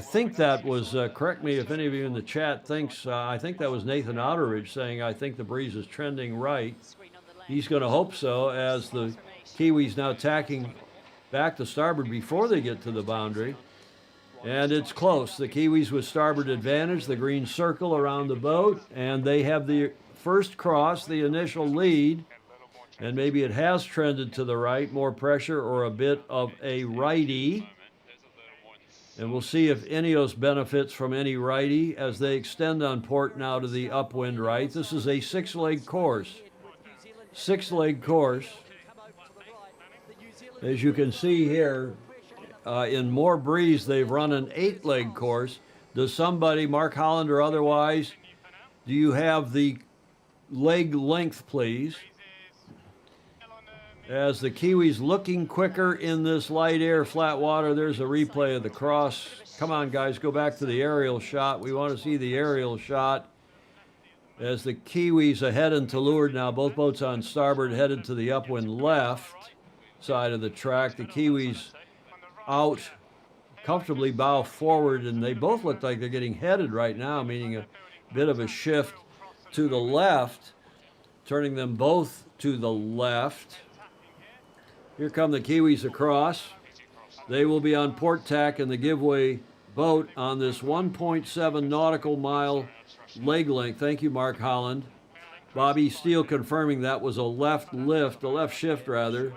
think that was, correct me if any of you in the chat thinks, I think that was Nathan Outeridge saying, I think the breeze is trending right. He's going to hope so, as the Kiwis now tacking back to starboard before they get to the boundary. And it's close. The Kiwis with starboard advantage, the green circle around the boat, and they have the first cross, the initial lead. And maybe it has trended to the right, more pressure or a bit of a righty. And we'll see if Ineos benefits from any righty as they extend on port now to the upwind right. This is a six-leg course. Six-leg course. As you can see here, in more breeze, they've run an eight-leg course. Does somebody, Mark Holland or otherwise, do you have the leg length, please? As the Kiwis looking quicker in this light air, flat water, there's a replay of the cross. Come on, guys, go back to the aerial shot. We want to see the aerial shot. As the Kiwis ahead and to leeward now, both boats on starboard headed to the upwind left side of the track. The Kiwis out comfortably bow forward, and they both look like they're getting headed right now, meaning a bit of a shift to the left, turning them both to the left. Here come the Kiwis across. They will be on port tack in the giveaway boat on this 1.7 nautical mile leg length. Thank you, Mark Holland. Bobby Steele confirming that was a left lift, a left shift rather.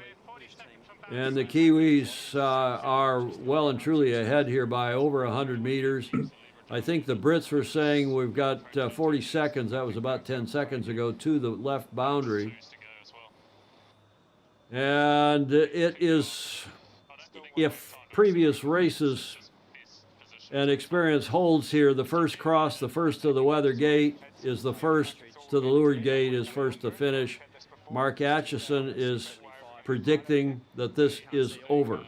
And the Kiwis are well and truly ahead here by over 100 meters. I think the Brits were saying we've got 40 seconds. That was about 10 seconds ago to the left boundary. And it is, if previous races and experience holds here, the first cross, the first to the weather gate is the first to the leeward gate is first to finish. Mark Atchison is predicting that this is over.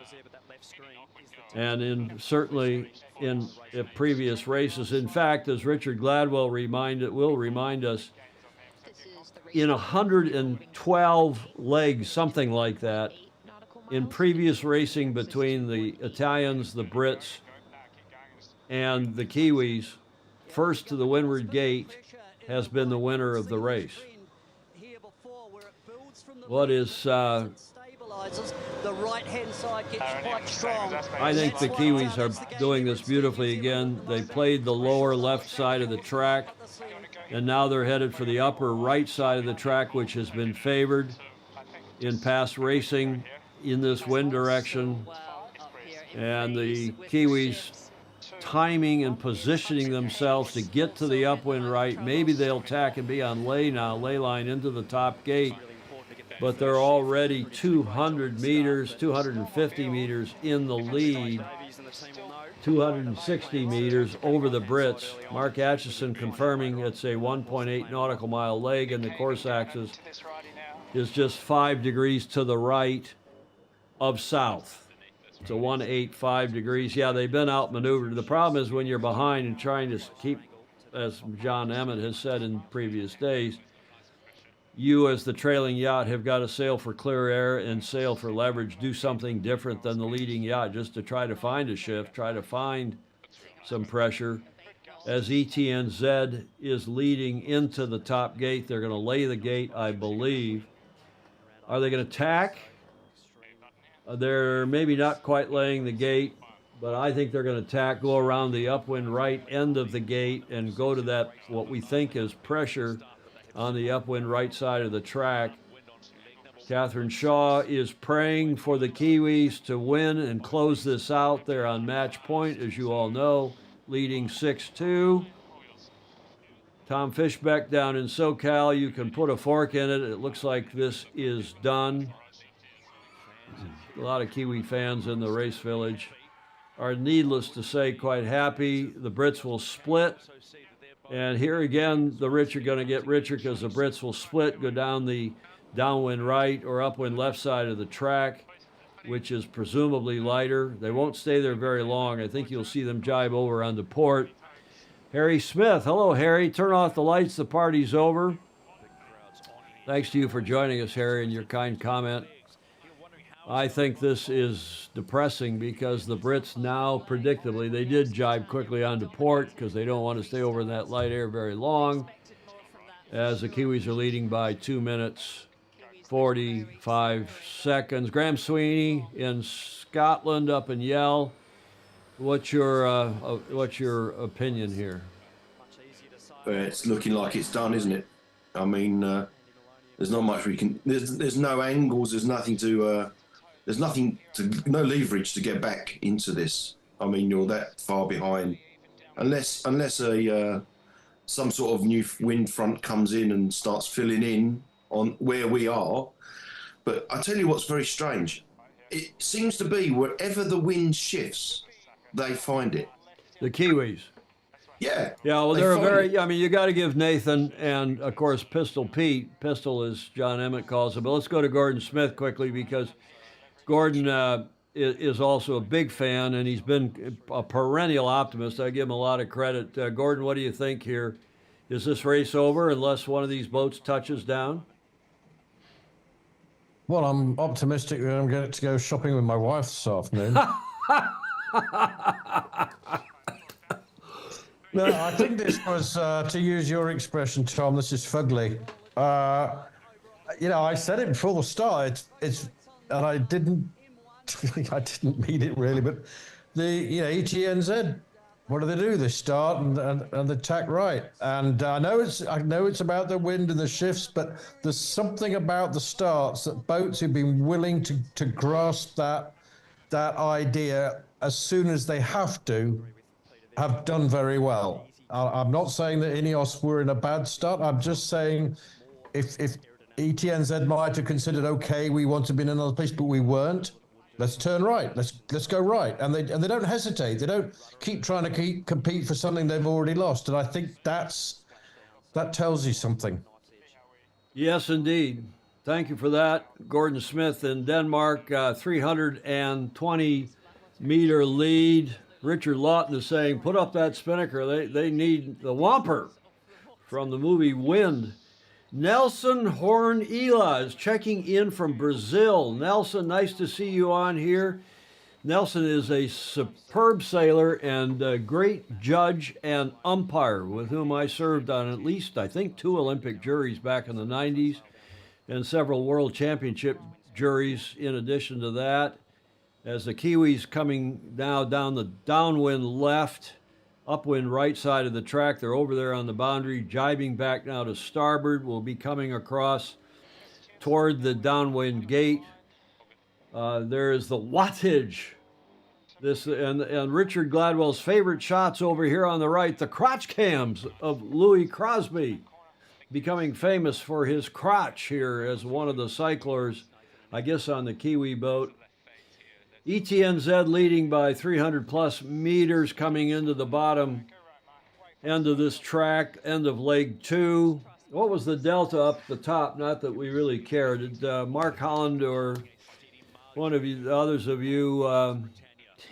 And certainly in previous races, in fact, as Richard Gladwell will remind us, in 112 legs, something like that, in previous racing between the Italians, the Brits, and the Kiwis, first to the windward gate has been the winner of the race. What is the right-hand side gets quite strong. I think the Kiwis are doing this beautifully again. They played the lower left side of the track, and now they're headed for the upper right side of the track, which has been favored in past racing in this wind direction. And the Kiwis timing and positioning themselves to get to the upwind right. Maybe they'll tack and be on lay now, lay line into the top gate. But they're already 200 meters, 250 meters in the lead, 260 meters over the Brits. Mark Atchison confirming it's a 1.8 nautical mile leg, and the course axis is just 5 degrees to the right of south. It's a 185 degrees. Yeah, they've been outmaneuvered. The problem is when you're behind and trying to keep, as John Emmett has said in previous days, you as the trailing yacht have got to sail for clear air and sail for leverage, do something different than the leading yacht just to try to find a shift, try to find some pressure. As ETNZ is leading into the top gate, they're going to lay the gate, I believe. Are they going to tack? They're maybe not quite laying the gate, but I think they're going to tack, go around the upwind right end of the gate and go to that, what we think is pressure on the upwind right side of the track. Catherine Shaw is praying for the Kiwis to win and close this out. They're on match point, as you all know, leading 6-2. Tom Fishbeck down in SoCal, you can put a fork in it. It looks like this is done. A lot of Kiwi fans in the race village are, needless to say, quite happy. The Brits will split. And here again, the rich are going to get richer because the Brits will split, go down the downwind right or upwind left side of the track, which is presumably lighter. They won't stay there very long. I think you'll see them jibe over onto port. Harry Smith. Hello, Harry. Turn off the lights. The party's over. Thanks to you for joining us, Harry, and your kind comment. I think this is depressing because the Brits now, predictably, they did jibe quickly onto port because they don't want to stay over in that light air very long, as the Kiwis are leading by 2 minutes, 45 seconds. Graham Sweeney in Scotland up in Yell. What's your opinion here? It's looking like it's done, isn't it? I mean, there's not much we can. There's no angles. There's nothing to. There's no leverage to get back into this. I mean, you're that far behind, unless a some sort of new wind front comes in and starts filling in on where we are. But I tell you what's very strange. It seems to be wherever the wind shifts, they find it. The Kiwis. Yeah. Yeah, well, they're very, I mean, you got to give Nathan and, of course, Pistol Pete, Pistol as John Emmett calls him, but let's go to Gordon Smith quickly because Gordon is also a big fan and he's been a perennial optimist. I give him a lot of credit. Gordon, what do you think here? Is this race over unless one of these boats touches down? Well, I'm optimistic that I'm going to go shopping with my wife this afternoon. No, I think this was, to use your expression, Tom, this is fugly. I said it before the start, and I didn't mean it really, but the ETNZ, what do they do? They start and they tack right. And I know it's about the wind and the shifts, but there's something about the starts that boats who've been willing to grasp that idea as soon as they have to have done very well. I'm not saying that Ineos were in a bad start. I'm just saying if ETNZ might have considered, okay, we want to be in another place, but we weren't. Let's turn right. Let's go right. And they don't hesitate. They don't keep trying to compete for something they've already lost. And I think that tells you something. Yes, indeed. Thank you for that. Gordon Smith in Denmark, 320-meter lead. Richard Lawton is saying, put up that spinnaker. They need the Whomper from the movie Wind. Nelson Horn-Ila is checking in from Brazil. Nelson, nice to see you on here. Nelson is a superb sailor and a great judge and umpire with whom I served on at least, I think, 2 Olympic juries back in the 90s and several World Championship juries in addition to that. As the Kiwis coming now down the downwind left, upwind right side of the track, they're over there on the boundary, jibing back now to starboard. We'll be coming across toward the downwind gate. There is the wattage. This and Richard Gladwell's favorite shots over here on the right, the crotch cams of Louis Crosby, becoming famous for his crotch here as one of the cyclers, I guess, on the Kiwi boat. ETNZ leading by 300 plus meters coming into the bottom end of this track, end of leg 2. What was the delta up the top? Not that we really care. Did Mark Holland or one of you, the others of you?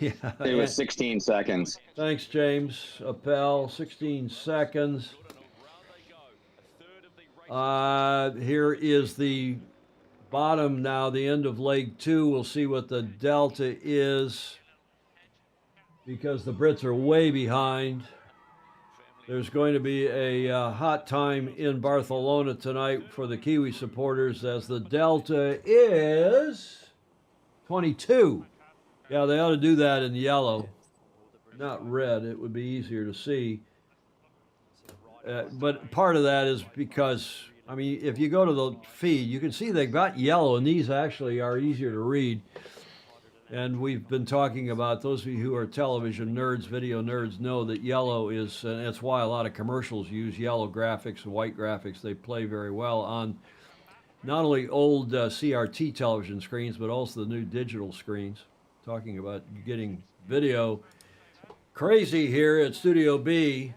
It was 16 seconds. Thanks, James Appel. 16 seconds. Here is the bottom now, the end of leg 2. We'll see what the delta is because the Brits are way behind. There's going to be a hot time in Barcelona tonight for the Kiwi supporters as the delta is 22. Yeah, they ought to do that in yellow, not red. It would be easier to see. But part of that is because, I mean, if you go to the feed, you can see they've got yellow, and these actually are easier to read. And we've been talking about, those of you who are television nerds, video nerds, know that yellow is, and that's why a lot of commercials use yellow graphics and white graphics. They play very well on not only old CRT television screens, but also the new digital screens. Talking about getting video crazy here at Studio B.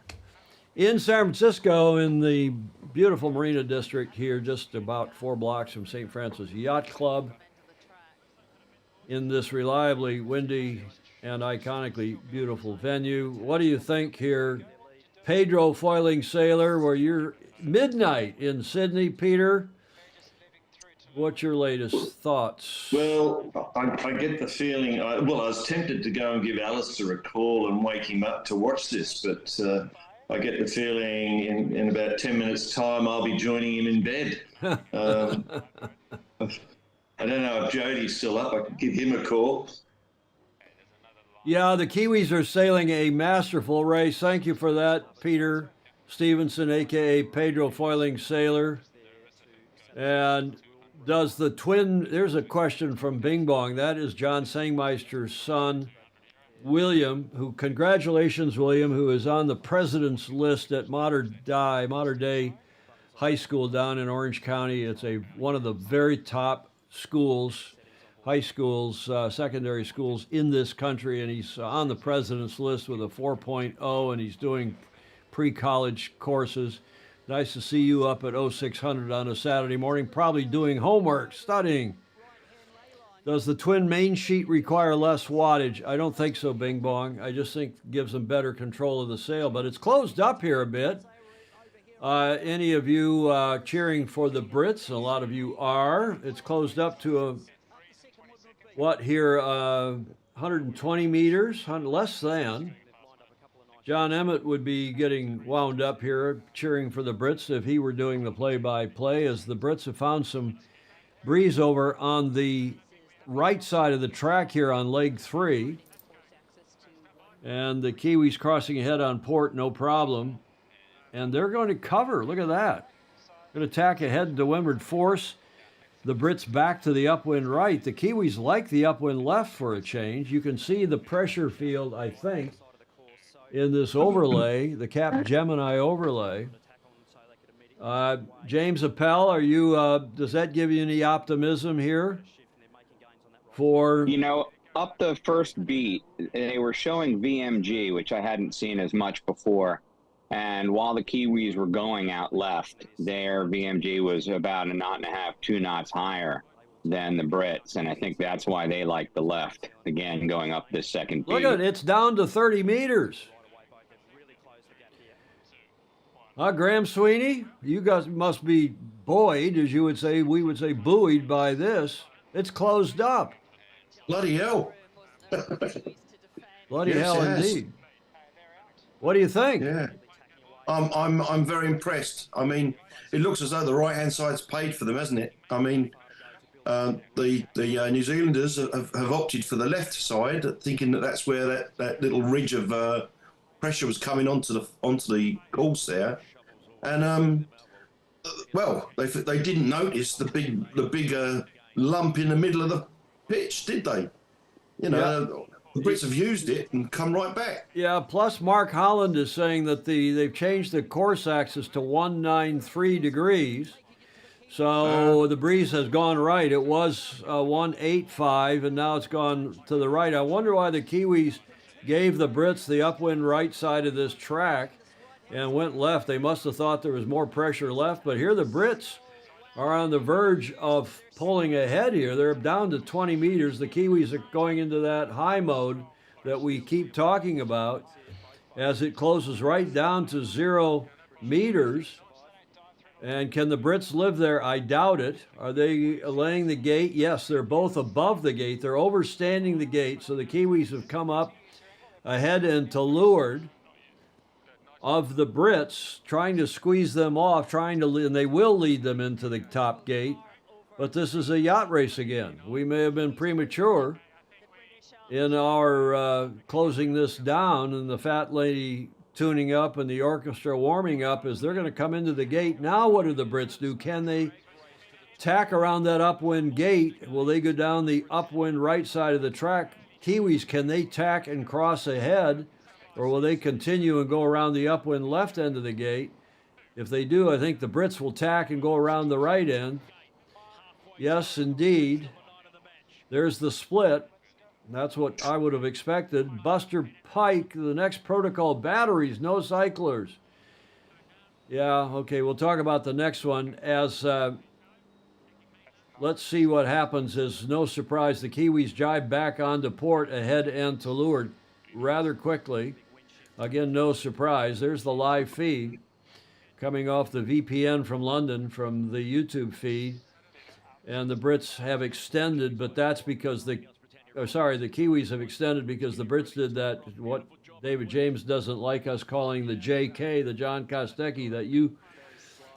In San Francisco, in the beautiful Marina District here, just about 4 blocks from St. Francis Yacht Club, in this reliably windy and iconically beautiful venue. What do you think here? Pedro Foiling Sailor, where you're midnight in Sydney, Peter. What's your latest thoughts? Well, I get the feeling, I was tempted to go and give Alistair a call and wake him up to watch this, but I get the feeling in about 10 minutes' time I'll be joining him in bed. I don't know if Jody's still up. I could give him a call. Yeah, the Kiwis are sailing a masterful race. Thank you for that, Peter Stevenson, a.k.a. Pedro Foiling Sailor. And does the twin, there's a question from Bing Bong. That is John Sangmeister's son, William, who, congratulations, William, who is on the president's list at Mater Dei High School down in Orange County. It's one of the very top schools, high schools, secondary schools in this country, and he's on the president's list with a 4.0, and he's doing pre-college courses. Nice to see you up at 0600 on a Saturday morning, probably doing homework, studying. Does the twin main sheet require less wattage? I don't think so, Bing Bong. I just think it gives them better control of the sail, but it's closed up here a bit. Any of you cheering for the Brits? A lot of you are. It's closed up to 120 meters, less than. John Emmett would be getting wound up here, cheering for the Brits if he were doing the play-by-play, as the Brits have found some breeze over on the right side of the track here on leg 3. And the Kiwis crossing ahead on port, no problem. And they're going to cover. Look at that. Going to tack ahead to windward force. The Brits back to the upwind right. The Kiwis like the upwind left for a change. You can see the pressure field, I think, in this overlay, the Cap Gemini overlay. James Appel, are you? Does that give you any optimism here? For up the first beat, they were showing VMG, which I hadn't seen as much before. And while the Kiwis were going out left, their VMG was about 1.5 knots, 2 knots higher than the Brits. And I think that's why they like the left, again, going up this second beat. Look at it, it's down to 30 meters. Graham Sweeney, you guys must be buoyed, as you would say, we would say buoyed by this. It's closed up. Bloody hell. Bloody Yes, hell it has. indeed. What do you think? Yeah. I'm very impressed. I mean, it looks as though the right-hand side's paid for them, hasn't it? I mean, the New Zealanders have opted for the left side, thinking that that's where that little ridge of pressure was coming onto the course there, and well, they didn't notice the big lump in the middle of the pitch, did they? The Brits have used it and come right back. Yeah, plus Mark Holland is saying that they've changed the course axis to 193 degrees. So the breeze has gone right. It was 185, and now it's gone to the right. I wonder why the Kiwis gave the Brits the upwind right side of this track and went left. They must have thought there was more pressure left, but here the Brits are on the verge of pulling ahead here. They're down to 20 meters. The Kiwis are going into that high mode that we keep talking about as it closes right down to 0 meters. And can the Brits live there? I doubt it. Are they laying the gate? Yes, they're both above the gate. They're overstanding the gate, so the Kiwis have come up ahead and to leeward of the Brits, trying to squeeze them off, and they will lead them into the top gate. But this is a yacht race again. We may have been premature in our closing this down, and the fat lady tuning up and the orchestra warming up as they're going to come into the gate. Now what do the Brits do? Can they tack around that upwind gate? Will they go down the upwind right side of the track? Kiwis, can they tack and cross ahead, or will they continue and go around the upwind left end of the gate? If they do, I think the Brits will tack and go around the right end. Yes, indeed. There's the split. That's what I would have expected. Buster Pike, the next protocol, batteries, no cyclers. Yeah, okay, we'll talk about the next one. Let's see what happens. Is no surprise, the Kiwis jibe back onto port ahead and to leeward rather quickly. Again, no surprise. There's the live feed coming off the VPN from London from the YouTube feed. And the Brits have extended, but that's because the Kiwis have extended because the Brits did that, what David James doesn't like us calling the JK, the John Kostecki, that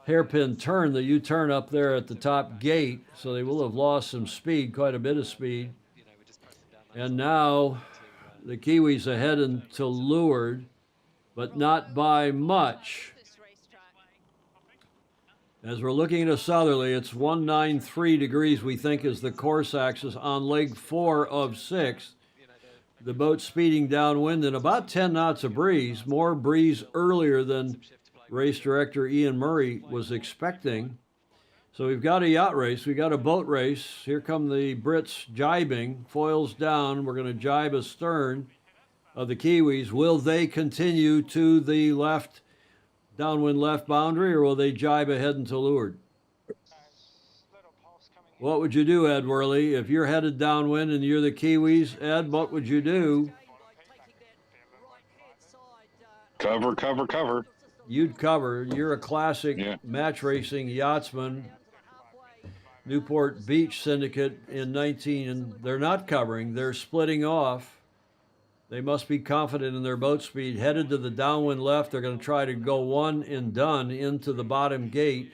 hairpin turn, the U-turn up there at the top gate. So they will have lost some speed, quite a bit of speed. And now the Kiwis are heading to leeward, but not by much. As we're looking at a southerly, it's 193 degrees, we think, is the course axis on leg 4 of 6. The boat speeding downwind and about 10 knots of breeze, more breeze earlier than race director Ian Murray was expecting. So we've got a yacht race, we've got a boat race. Here come the Brits jibing, foils down. We're going to jibe astern of the Kiwis. Will they continue to the left, downwind left boundary, or will they jibe ahead and to leeward? What would you do, Ed Worley? If you're headed downwind and you're the Kiwis, Ed, what would you do? Cover, cover, cover. You'd cover. You're a classic match racing yachtsman. Newport Beach Syndicate in 19, and they're not covering. They're splitting off. They must be confident in their boat speed. Headed to the downwind left, they're going to try to go one and done into the bottom gate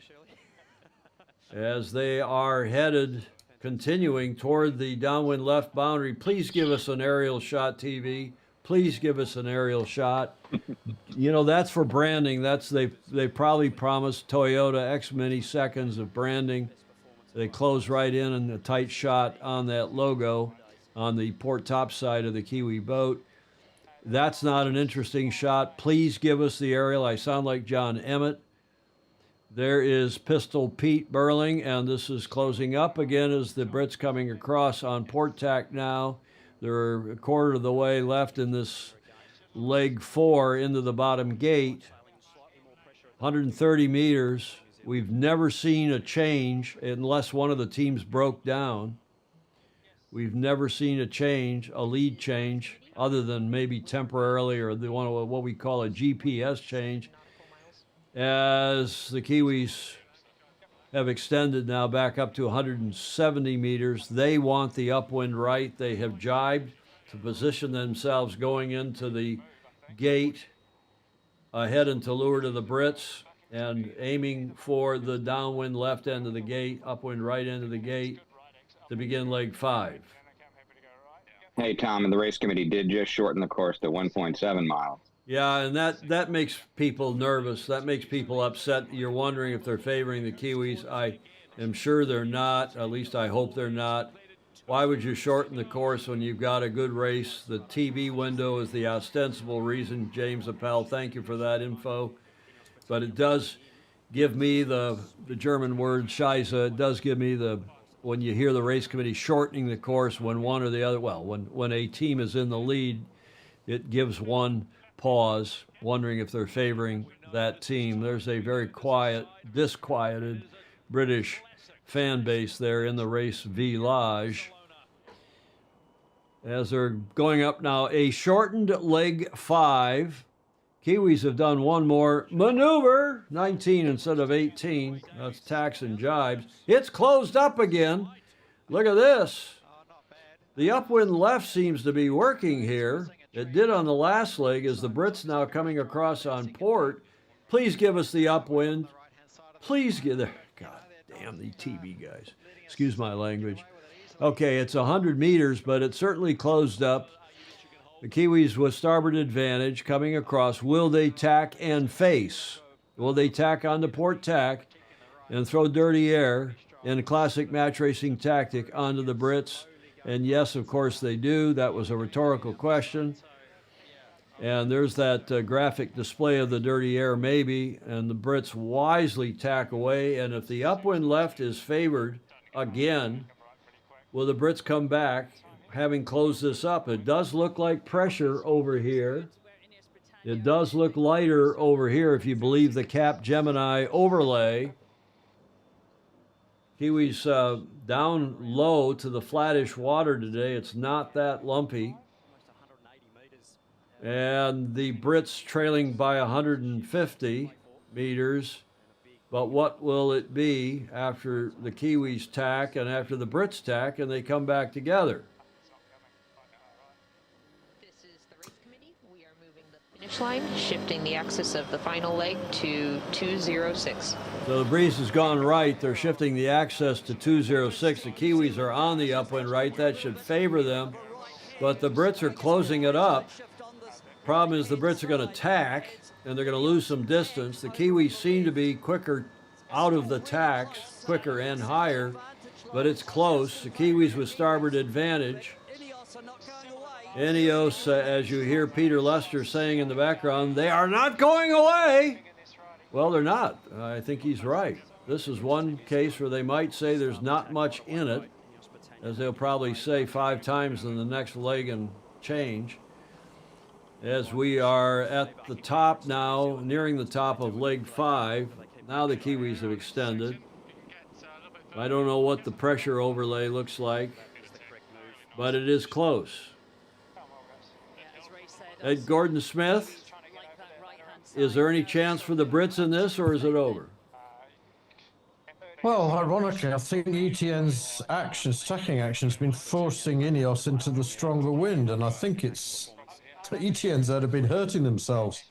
as they are headed, continuing toward the downwind left boundary. Please give us an aerial shot, TV. Please give us an aerial shot. You know, that's for branding. They probably promised Toyota X many seconds of branding. They close right in a tight shot on that logo on the port top side of the Kiwi boat. That's not an interesting shot. Please give us the aerial. I sound like John Emmett. There is Pistol Pete Burling, and this is closing up again as the Brits coming across on port tack now. They're a quarter of the way left in this leg 4 into the bottom gate. 130 meters. We've never seen a change unless one of the teams broke down. We've never seen a lead change, other than maybe temporarily or what we call a GPS change, as the Kiwis have extended now back up to 170 meters. They want the upwind right. They have jibed to position themselves going into the gate, ahead and to leeward of the Brits, and aiming for the downwind left end of the gate, upwind right end of the gate to begin leg 5. Hey, Tom, and the race committee did just shorten the course to 1.7 miles. Yeah, and that makes people nervous. That makes people upset. You're wondering if they're favoring the Kiwis. I am sure they're not. At least I hope they're not. Why would you shorten the course when you've got a good race? The TV window is the ostensible reason. James Appel, thank you for that info. But it does give me the German word Scheisse. It does give me when you hear the race committee shortening the course when one or the other, when a team is in the lead, it gives one pause, wondering if they're favoring that team. There's a very disquieted British fan base there in the race village. As they're going up now, a shortened leg 5. Kiwis have done one more maneuver, 19 instead of 18. That's tacks and jibes. It's closed up again. Look at this. The upwind left seems to be working here. It did on the last leg as the Brits now coming across on port. Please give us the upwind. Please give there. God damn the TV guys. Excuse my language. Okay, it's 100 meters, but it certainly closed up. The Kiwis with starboard advantage coming across. Will they tack and face? Will they tack on the port tack and throw dirty air in a classic match racing tactic onto the Brits? And yes, of course they do. That was a rhetorical question. And there's that graphic display of the dirty air, maybe. And the Brits wisely tack away. And if the upwind left is favored again, will the Brits come back, having closed this up? It does look like pressure over here. It does look lighter over here if you believe the Cap Gemini overlay. Kiwi's down low to the flattish water today. It's not that lumpy. And the Brits trailing by 150 meters. But what will it be after the Kiwis tack and after the Brits tack and they come back together? This is the race committee. We are moving the finish line, shifting the axis of the final leg to 206. So the breeze has gone right. They're shifting the axis to 206. The Kiwis are on the upwind right. That should favor them. But the Brits are closing it up. Problem is the Brits are going to tack, and they're going to lose some distance. The Kiwis seem to be quicker out of the tacks, quicker and higher, but it's close. The Kiwis with starboard advantage. Ineos, as you hear Peter Lester saying in the background, they are not going away. Well, they're not. I think he's right. This is one case where they might say there's not much in it, as they'll probably say 5 times in the next leg and change. As we are at the top now, nearing the top of leg 5. Now the Kiwis have extended. I don't know what the pressure overlay looks like, but it is close. Ed Gordon-Smith, is there any chance for the Brits in this, or is it over? Well, ironically, I think Etienne's stacking action has been forcing Ineos into the stronger wind, and I think it's Etienne's that have been hurting themselves.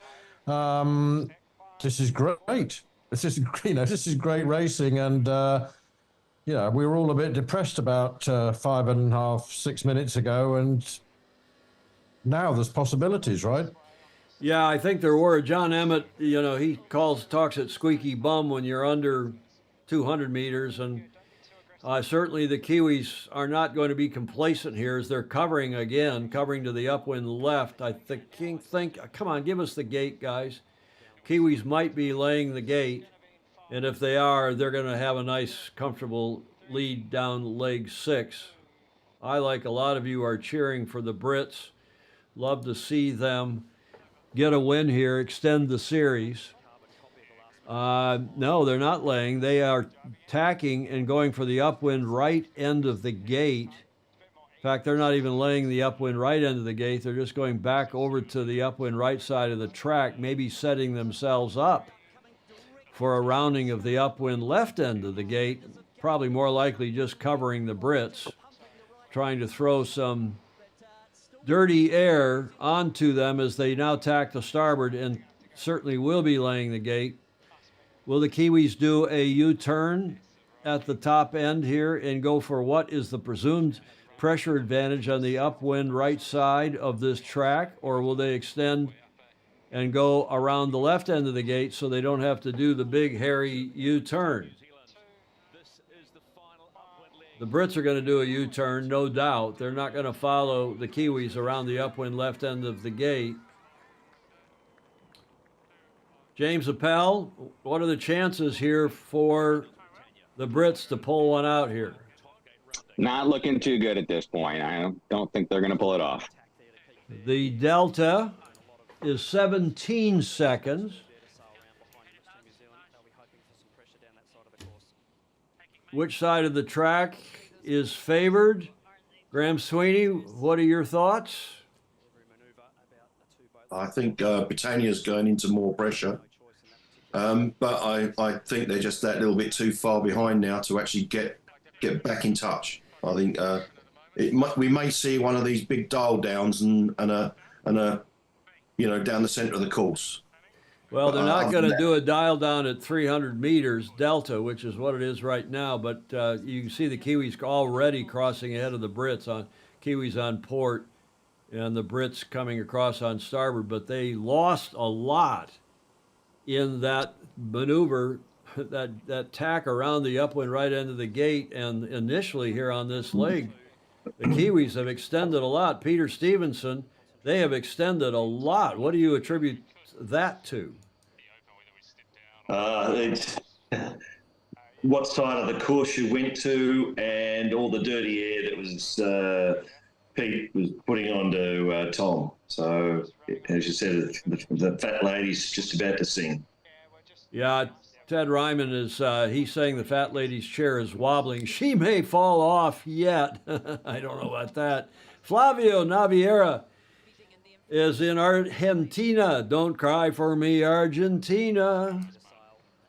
This is great. This is great racing, and we were all a bit depressed about 5.5, 6 minutes ago, and now there's possibilities, right? Yeah, I think there were. John Emmett, he talks at squeaky bum when you're under 200 meters, and certainly the Kiwis are not going to be complacent here as they're covering to the upwind left. I think, come on, give us the gate, guys. Kiwis might be laying the gate, and if they are, they're going to have a nice, comfortable lead down leg 6. I, like a lot of you, are cheering for the Brits. Love to see them get a win here, extend the series. No, they're not laying. They are tacking and going for the upwind right end of the gate. In fact, they're not even laying the upwind right end of the gate. They're just going back over to the upwind right side of the track, maybe setting themselves up for a rounding of the upwind left end of the gate, probably more likely just covering the Brits, trying to throw some dirty air onto them as they now tack to starboard and certainly will be laying the gate. Will the Kiwis do a U-turn at the top end here and go for what is the presumed pressure advantage on the upwind right side of this track, or will they extend and go around the left end of the gate so they don't have to do the big hairy U-turn? The Brits are going to do a U-turn, no doubt. They're not going to follow the Kiwis around the upwind left end of the gate. James Appel, what are the chances here for the Brits to pull one out here? Not looking too good at this point. I don't think they're going to pull it off. The delta is 17 seconds. Which side of the track is favored? Graham Sweeney, what are your thoughts? I think Britannia's going into more pressure. But I think they're just that little bit too far behind now to actually get back in touch. I think we may see one of these big dial downs and a down the centre of the course. Well, they're not going to do a dial down at 300 meters delta, which is what it is right now. But you can see the Kiwis already crossing ahead of the Brits Kiwis on port, and the Brits coming across on starboard. But they lost a lot in that maneuver, that tack around the upwind right end of the gate, and initially here on this leg, the Kiwis have extended a lot. Peter Stevenson, they have extended a lot. What do you attribute that to? It's what side of the course you went to and all the dirty air that was Pete was putting onto Tom. So, as you said, the fat lady's just about to sing. Yeah, Ted Ryman is, he's saying the fat lady's chair is wobbling. She may fall off yet. I don't know about that. Flavio Naviera is in Argentina. Don't cry for me, Argentina.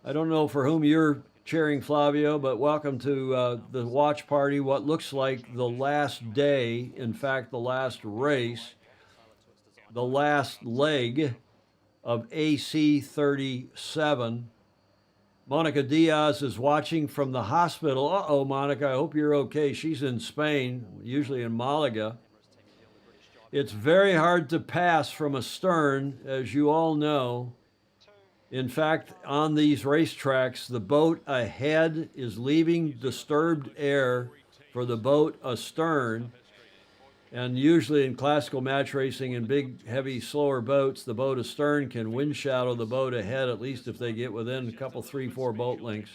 I don't know for whom you're cheering, Flavio, but welcome to the watch party. What looks like the last day, in fact, the last race, the last leg of AC37. Monica Diaz is watching from the hospital. Uh-oh, Monica, I hope you're okay. She's in Spain, usually in Malaga. It's very hard to pass from astern, as you all know. In fact, on these racetracks, the boat ahead is leaving disturbed air for the boat astern. And usually in classical match racing in big, heavy, slower boats, the boat astern can wind shadow the boat ahead, at least if they get within a couple, 3, 4 boat lengths.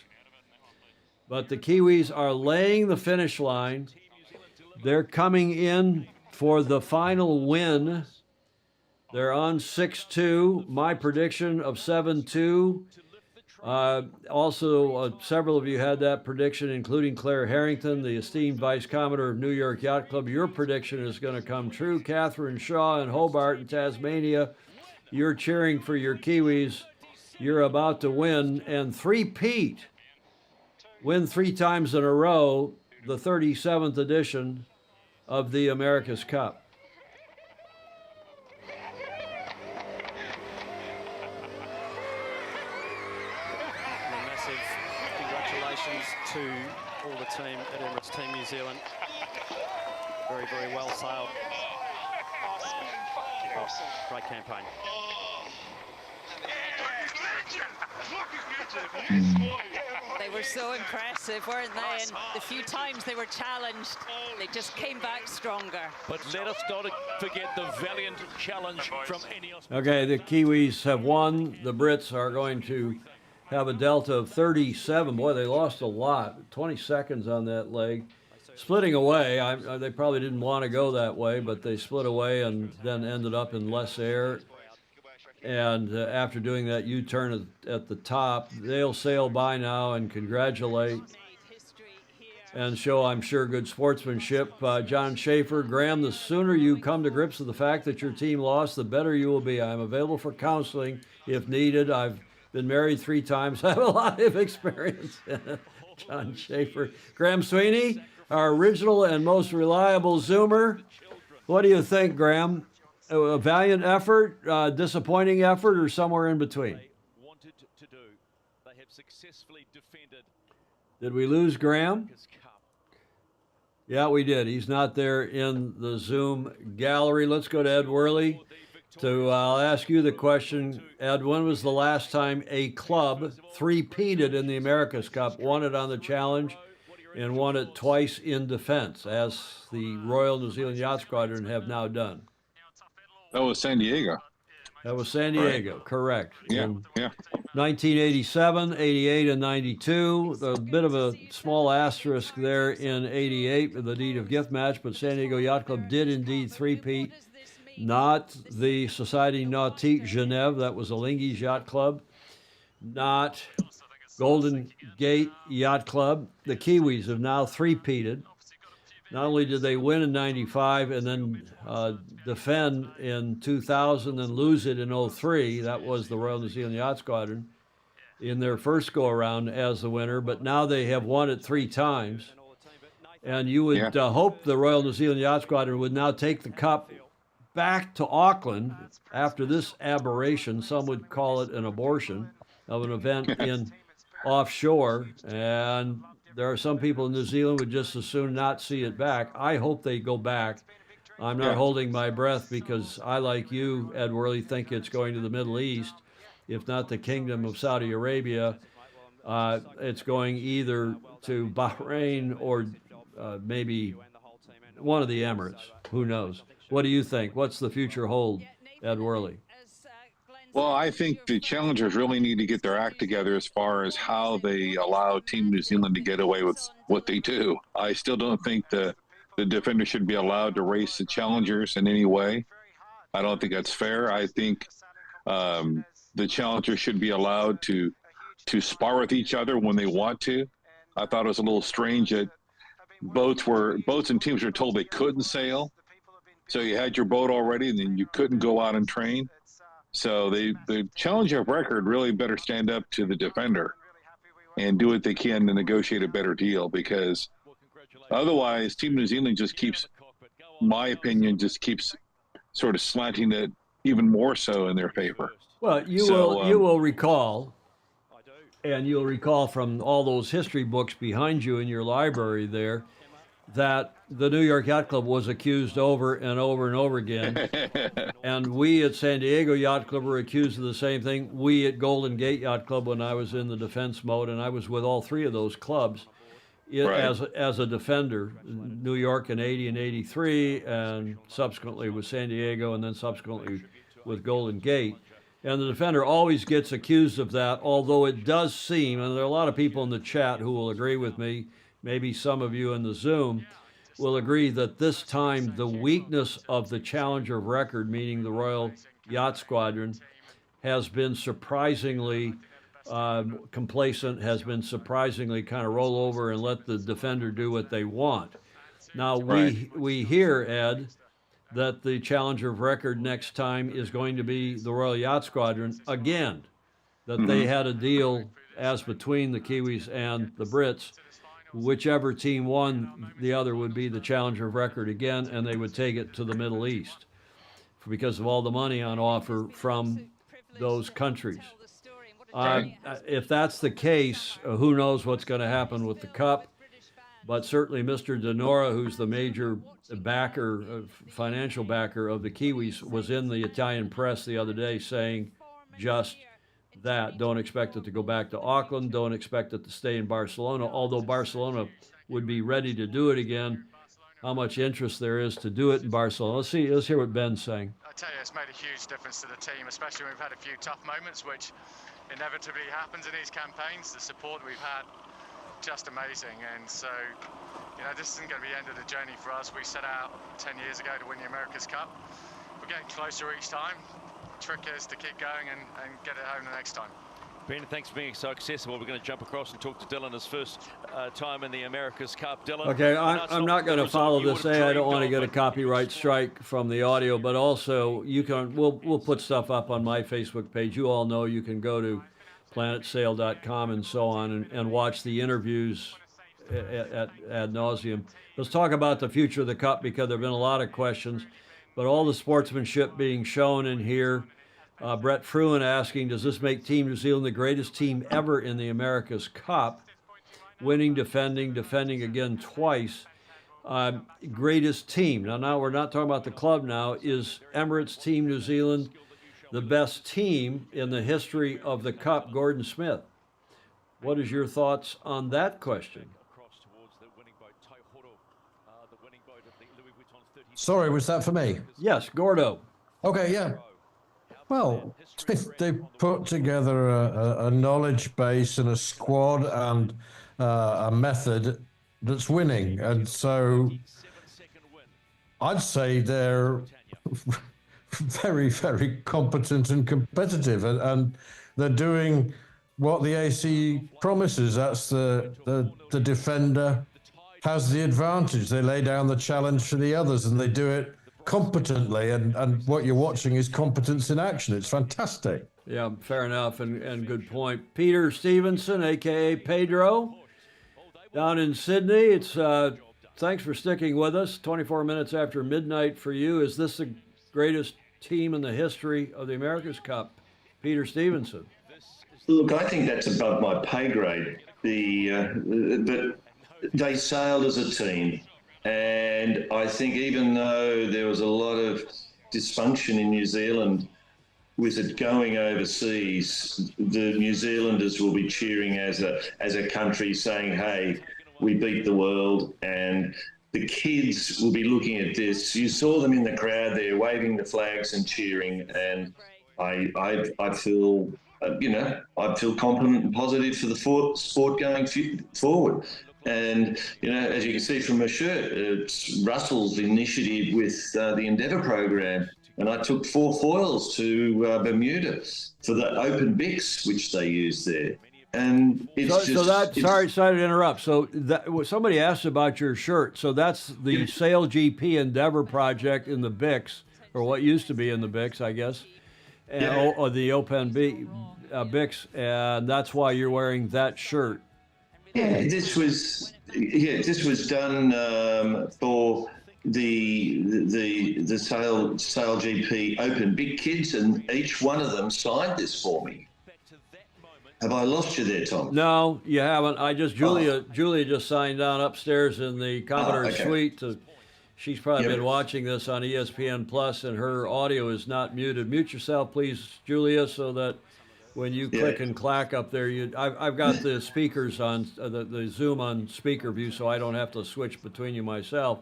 But the Kiwis are laying the finish line. They're coming in for the final win. They're on 6-2. My prediction of 7-2. Several of you had that prediction, including Claire Harrington, the esteemed Vice Commodore of New York Yacht Club. Your prediction is going to come true. Catherine Shaw in Hobart in Tasmania, you're cheering for your Kiwis. You're about to win and three-peat. Win 3 times in a row, the 37th edition of the America's Cup. To all the team at Emirates Team New Zealand. Very, very well sailed. Oh, great campaign. They were so impressive, weren't they? And the few times they were challenged, they just came back stronger. But let us not forget the valiant challenge from Ineos. Okay, the Kiwis have won. The Brits are going to have a delta of 37. Boy, they lost a lot. 20 seconds on that leg. Splitting away, they probably didn't want to go that way, but they split away and then ended up in less air. And after doing that U-turn at the top, they'll sail by now and congratulate and show, I'm sure, good sportsmanship. John Schaefer, Graham, the sooner you come to grips with the fact that your team lost, the better you will be. I'm available for counseling if needed. I've been married 3 times. I have a lot of experience. John Schaefer. Graham Sweeney, our original and most reliable Zoomer. What do you think, Graham? A valiant effort, disappointing effort, or somewhere in between? Did we lose Graham? Yeah, we did. He's not there in the Zoom gallery. Let's go to Ed Worley. I'll ask you the question, Ed. When was the last time a club three-peated in the America's Cup, won it on the Challenge, and won it twice in defense, as the Royal New Zealand Yacht Squadron have now done? That was San Diego. That was San Diego, right. Correct. Yeah, in yeah. 1987, 88, and 92. A bit of a small asterisk there in 88 with the deed of gift match, but San Diego Yacht Club did indeed three-peat. Not the Société Nautique Genève, that was Alinghi's yacht club. Not Golden Gate Yacht Club. The Kiwis have now three-peated. Not only did they win in 95 and then defend in 2000 and lose it in 03, that was the Royal New Zealand Yacht Squadron, in their first go-around as the winner, but now they have won it 3 times. And you would hope the Royal New Zealand Yacht Squadron would now take the cup back to Auckland after this aberration, some would call it an abortion, of an event in offshore. And there are some people in New Zealand would just as soon not see it back. I hope they go back. I'm not holding my breath because I, like you, Ed Worley, think it's going to the Middle East, if not the Kingdom of Saudi Arabia. It's going either to Bahrain or maybe one of the Emirates. Who knows? What do you think? What's the future hold, Ed Worley? Well, I think the challengers really need to get their act together as far as how they allow Team New Zealand to get away with what they do. I still don't think the defenders should be allowed to race the challengers in any way. I don't think that's fair. I think the challengers should be allowed to spar with each other when they want to. I thought it was a little strange that boats and teams were told they couldn't sail. So you had your boat already, and then you couldn't go out and train. So the challenger of record really better stand up to the defender and do what they can to negotiate a better deal, because otherwise Team New Zealand just keeps, my opinion, just keeps sort of slanting it even more so in their favor. Well, you will recall, and you'll recall from all those history books behind you in your library there, that the New York Yacht Club was accused over and over and over again. And we at San Diego Yacht Club were accused of the same thing. We at Golden Gate Yacht Club, when I was in the defense mode, and I was with all three of those clubs as a defender, New York in 80 and 83, and subsequently with San Diego, and then subsequently with Golden Gate. And the defender always gets accused of that, although it does seem, and there are a lot of people in the chat who will agree with me, maybe some of you in the Zoom will agree that this time the weakness of the challenger of record, meaning the Royal Yacht Squadron, has been surprisingly complacent, has been surprisingly kind of roll over and let the defender do what they want. Now, we hear, Ed, that the challenger of record next time is going to be the Royal Yacht Squadron again, that they had a deal as between the Kiwis and the Brits. Whichever team won, the other would be the challenger of record again, and they would take it to the Middle East because of all the money on offer from those countries. If that's the case, who knows what's going to happen with the Cup? But certainly Mr. Denora, who's the major backer, financial backer of the Kiwis, was in the Italian press the other day saying just that. Don't expect it to go back to Auckland. Don't expect it to stay in Barcelona, although Barcelona would be ready to do it again. How much interest there is to do it in Barcelona. Let's hear what Ben's saying. I tell you, it's made a huge difference to the team, especially when we've had a few tough moments, which inevitably happens in these campaigns. The support we've had, just amazing. And so, this isn't going to be the end of the journey for us. We set out 10 years ago to win the America's Cup. We're getting closer each time. Trick is to keep going and get it home the next time. Ben, thanks for being so accessible. We're going to jump across and talk to Dylan, his first time in the America's Cup. Dylan. Okay, I'm not going to follow this. I don't want to get a copyright strike from the audio, but also we'll put stuff up on my Facebook page. You all know you can go to planetsail.com and so on and watch the interviews ad nauseum. Let's talk about the future of the Cup, because there have been a lot of questions, but all the sportsmanship being shown in here. Brett Fruin asking, does this make Team New Zealand the greatest team ever in the America's Cup? Winning, defending again twice. Greatest team. Now we're not talking about the club now. Is Emirates Team New Zealand the best team in the history of the Cup? Gordon Smith. What is your thoughts on that question? Sorry, was that for me? Yes, Gordo. Okay, yeah. Well, they put together a knowledge base and a squad and a method that's winning. And so I'd say they're very, very competent and competitive. And they're doing what the AC promises. That's the defender has the advantage. They lay down the challenge for the others, and they do it competently, and what you're watching is competence in action. It's fantastic. Yeah, fair enough, and good point. Peter Stevenson, a.k.a. Pedro, down in Sydney. It's thanks for sticking with us. 24 minutes after midnight for you. Is this the greatest team in the history of the America's Cup? Peter Stevenson. Look, I think that's above my pay grade. But they sailed as a team. And I think even though there was a lot of dysfunction in New Zealand with it going overseas, the New Zealanders will be cheering as a country, saying, hey, we beat the world. And the kids will be looking at this. You saw them in the crowd there waving the flags and cheering. And I feel, I feel confident and positive for the sport going forward. And, as you can see from my shirt, it's Russell's initiative with the Endeavour program. and I took 4 foils to Bermuda for the open bics, which they use there. And it's sorry to interrupt. So somebody asked about your shirt. So that's the Sail GP Endeavor project in the Bix, or what used to be in the Bix, I guess, or the Open Bix, and that's why you're wearing that shirt. Yeah, this was done for the Sail GP Open Big Kids, and each one of them signed this for me. Have I lost you there, Tom? No, you haven't. Julia just signed down upstairs in the Commodore suite. She's probably been watching this on ESPN Plus, and her audio is not muted. Mute yourself, please, Julia, so that when you click and clack up there, I've got the speakers on, the Zoom on speaker view, so I don't have to switch between you myself.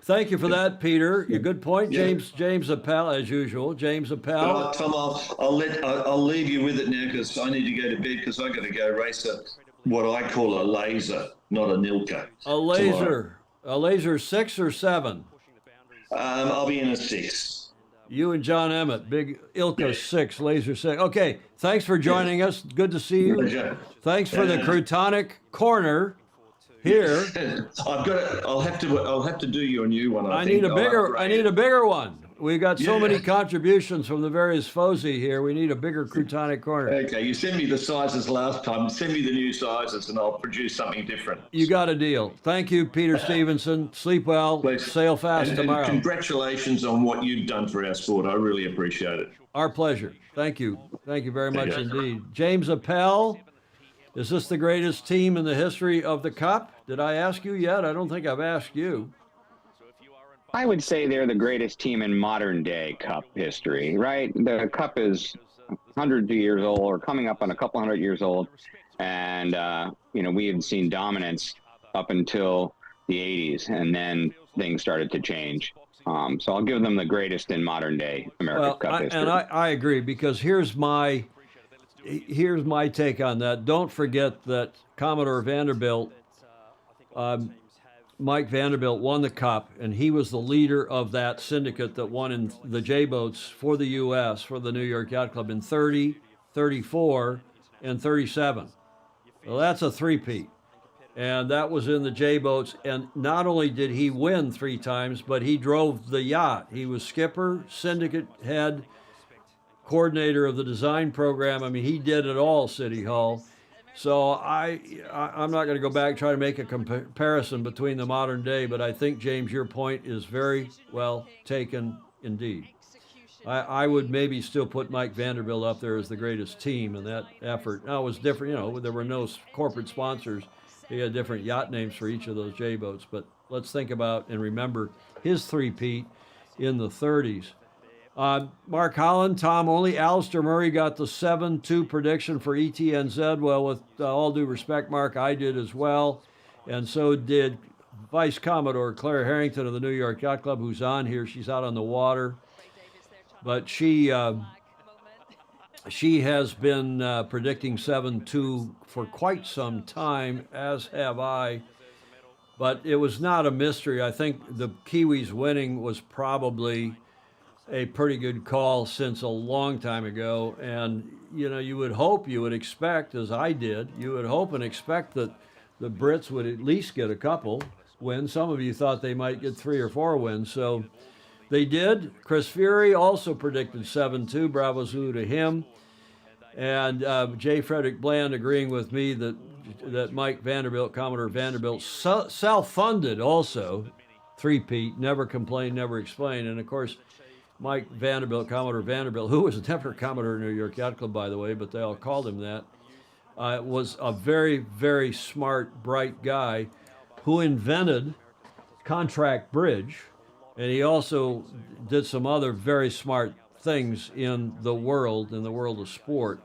Thank you for that, Peter. A good point. James Appel, as usual. James Appel. Tom, I'll leave you with it now because I need to go to bed because I got to go race what I call a laser, not a Nilka. A laser. A laser 6 or 7? I'll be in a 6. You and John Emmett, big Ilka 6, laser 6. Okay, thanks for joining us. Good to see you. Pleasure. Thanks for the Crutonic Corner. Here, I'll have to do you a new one. I need a bigger one. We've got so many contributions from the various FOSI here. We need a bigger Crutonic Corner. Okay, you sent me the sizes last time. Send me the new sizes, and I'll produce something different. You got a deal. Thank you, Peter Stevenson. Sleep well. Please. Sail fast tomorrow. And congratulations on what you've done for our sport. I really appreciate it. Our pleasure. Thank you. Thank you very much indeed. James Appel. Is this the greatest team in the history of the Cup? Did I ask you yet? I don't think I've asked you. I would say they're the greatest team in modern day Cup history, right? The Cup is hundreds of years old, or coming up on a couple hundred years old. And, we had seen dominance up until the 80s, and then things started to change. So I'll give them the greatest in modern day American Cup history. And I agree, because here's my take on that. Don't forget that Commodore Vanderbilt, Mike Vanderbilt, won the Cup, and he was the leader of that syndicate that won in the J-boats for the U.S., for the New York Yacht Club in 30, 34, and 37. Well, that's a three-peat. And that was in the J-boats. And not only did he win 3 times, but he drove the yacht. He was skipper, syndicate head, coordinator of the design program. I mean, he did it all, City Hall. So I'm not going to go back and try to make a comparison between the modern day, but I think, James, your point is very well taken indeed. I would maybe still put Mike Vanderbilt up there as the greatest team in that effort. Now, it was different, there were no corporate sponsors. He had different yacht names for each of those J-boats, but let's think about and remember his three-peat in the 30s. Mark Holland, Tom, only Alistair Murray got the 7-2 prediction for ETNZ. Well, with all due respect, Mark, I did as well. And so did Vice Commodore Claire Harrington of the New York Yacht Club, who's on here. She's out on the water. But she has been predicting 7-2 for quite some time, as have I. But it was not a mystery. I think the Kiwis winning was probably a pretty good call since a long time ago. And, you would hope, you would expect, as I did, you would hope and expect that the Brits would at least get a couple wins. Some of you thought they might get 3 or 4 wins. So they did. Chris Fury also predicted 7-2. Bravo Zulu to him. And J. Frederick Bland agreeing with me that Mike Vanderbilt, Commodore Vanderbilt, self-funded also, three-peat, never complained, never explained. And, of course, Mike Vanderbilt, Commodore Vanderbilt, who was never Commodore New York Yacht Club, by the way, but they all called him that, was a very, very smart, bright guy who invented contract bridge, and he also did some other very smart things in the world of sport.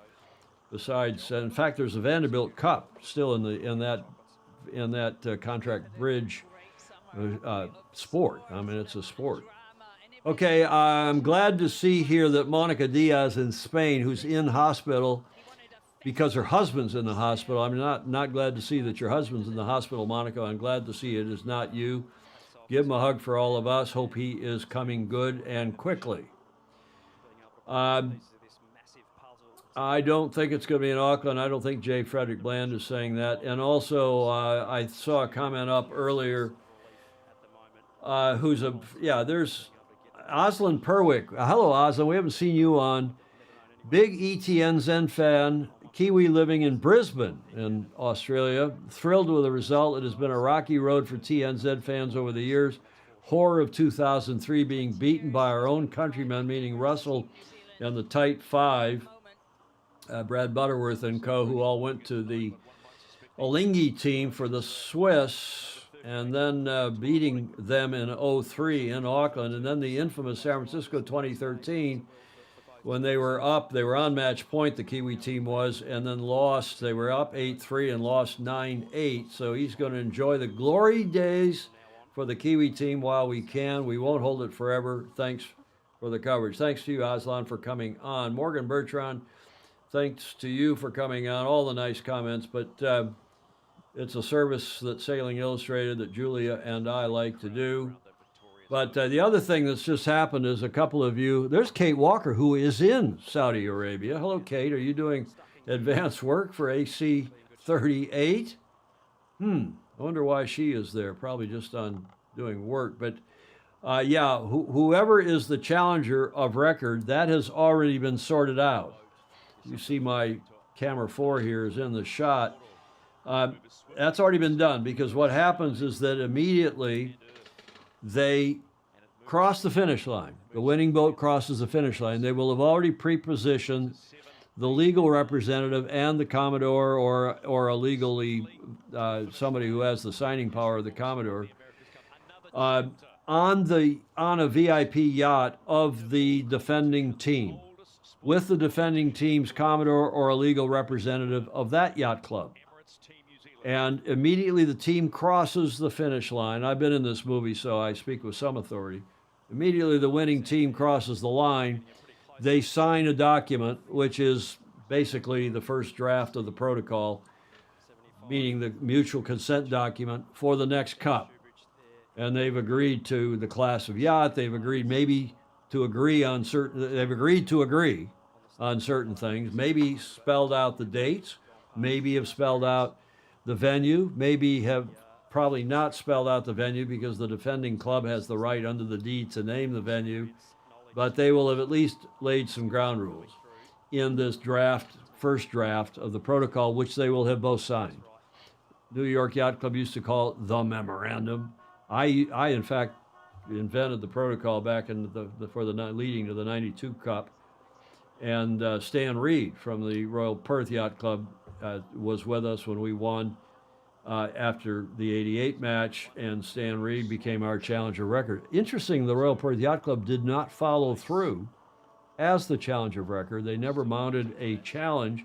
Besides, in fact, there's a Vanderbilt Cup still in that contract bridge sport. I mean, it's a sport. Okay, I'm glad to see here that Monica Diaz in Spain, who's in hospital because her husband's in the hospital. I'm not glad to see that your husband's in the hospital, Monica. I'm glad to see it is not you. Give him a hug for all of us. Hope he is coming good and quickly. I don't think it's going to be in Auckland. I don't think Jay Frederick Bland is saying that. And also, I saw a comment up earlier. There's Oslin Perwick. Hello, Oslin. We haven't seen you on. Big ETNZ fan, Kiwi living in Brisbane in Australia. Thrilled with the result. It has been a rocky road for TNZ fans over the years. Horror of 2003 being beaten by our own countrymen, meaning Russell and the tight five, Brad Butterworth and co., who all went to the Olingi team for the Swiss, and then beating them in 03 in Auckland, and then the infamous San Francisco 2013, when they were up, they were on match point, the Kiwi team was, and then lost. They were up 8-3 and lost 9-8. So he's going to enjoy the glory days for the Kiwi team while we can. We won't hold it forever. Thanks for the coverage. Thanks to you, Aslan, for coming on. Morgan Bertrand, thanks to you for coming on. All the nice comments, but it's a service that Sailing Illustrated that Julia and I like to do. But the other thing that's just happened is a couple of you, there's Kate Walker, who is in Saudi Arabia. Hello, Kate. Are you doing advanced work for AC38? I wonder why she is there. Probably just on doing work. But whoever is the challenger of record, that has already been sorted out. You see my camera 4 here is in the shot. That's already been done, because what happens is that immediately they cross the finish line. The winning boat crosses the finish line. They will have already pre-positioned the legal representative and the Commodore, or a legally somebody who has the signing power of the Commodore, on a VIP yacht of the defending team, with the defending team's Commodore or a legal representative of that yacht club. And immediately the team crosses the finish line. I've been in this movie, so I speak with some authority. Immediately the winning team crosses the line. They sign a document, which is basically the first draft of the protocol, meaning the mutual consent document for the next cup. And they've agreed to the class of yacht. They've agreed to agree on certain things, maybe spelled out the dates, maybe have spelled out the venue, maybe have probably not spelled out the venue because the defending club has the right under the deed to name the venue, but they will have at least laid some ground rules in this first draft of the protocol, which they will have both signed. New York Yacht Club used to call it the memorandum. I in fact invented the protocol back in leading to the '92 Cup, and Stan Reed from the Royal Perth Yacht Club was with us when we won after the '88 match, and Stan Reed became our challenger record. Interesting, the Royal Perth Yacht Club did not follow through as the challenger record. They never mounted a challenge,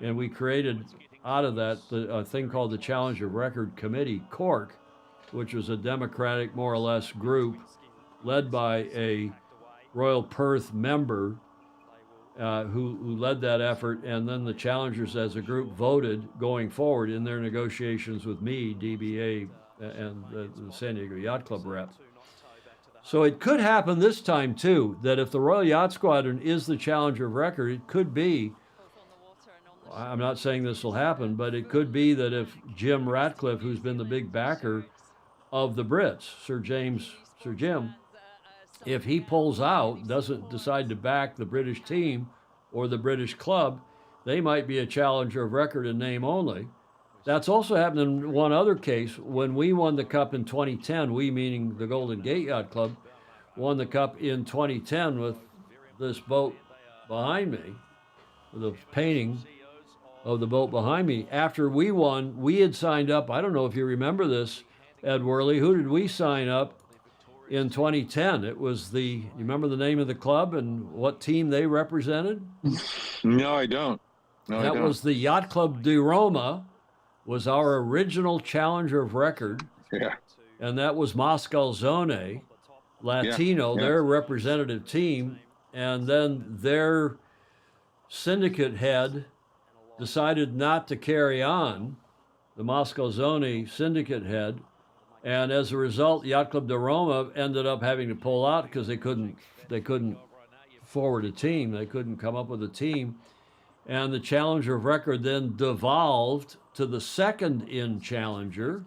and we created out of that a thing called the Challenger Record Committee, Cork, which was a democratic, more or less, group led by a Royal Perth member who led that effort, and then the challengers as a group voted going forward in their negotiations with me, DBA, and the San Diego Yacht Club rep. So it could happen this time, too, that if the Royal Yacht Squadron is the challenger of record, it could be, I'm not saying this will happen, but it could be that if Jim Ratcliffe, who's been the big backer of the Brits, Sir Jim, if he pulls out, doesn't decide to back the British team or the British club, they might be a challenger of record in name only. That's also happened in one other case. When we won the Cup in 2010, we meaning the Golden Gate Yacht Club, won the Cup in 2010 with this boat behind me, the painting of the boat behind me. After we won, we had signed up, I don't know if you remember this, Ed Worley, who did we sign up in 2010? It was you remember the name of the club and what team they represented? No, I don't. That was the Yacht Club de Roma, was our original challenger of record. Yeah. And that was Mascalzone, Latino, their representative team. And then their syndicate head decided not to carry on, the Mascalzone syndicate head. And as a result, Yacht Club de Roma ended up having to pull out because they couldn't forward a team. They couldn't come up with a team. And the Challenger of record then devolved to the second in Challenger.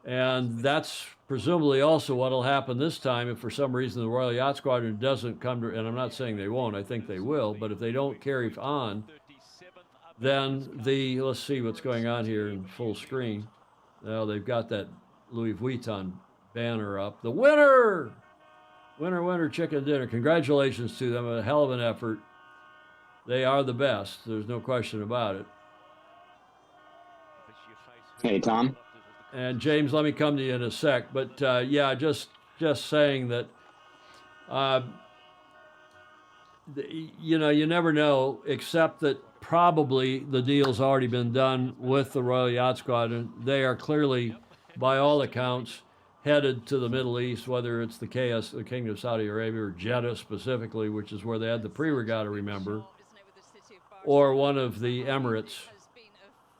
And that's presumably also what will happen this time if for some reason the Royal Yacht Squadron doesn't come to, and I'm not saying they won't, I think they will, but if they don't carry on, then let's see what's going on here in full screen. Well, they've got that Louis Vuitton banner up. The winner! Winner, chicken dinner. Congratulations to them. A hell of an effort. They are the best. There's no question about it. Hey, Tom. And James, let me come to you in a sec. But yeah, just saying that, you never know, except that probably the deal's already been done with the Royal Yacht Squadron. They are clearly, by all accounts, headed to the Middle East, whether it's the Kingdom of Saudi Arabia, or Jeddah specifically, which is where they had the pre-regatta, remember, or one of the Emirates.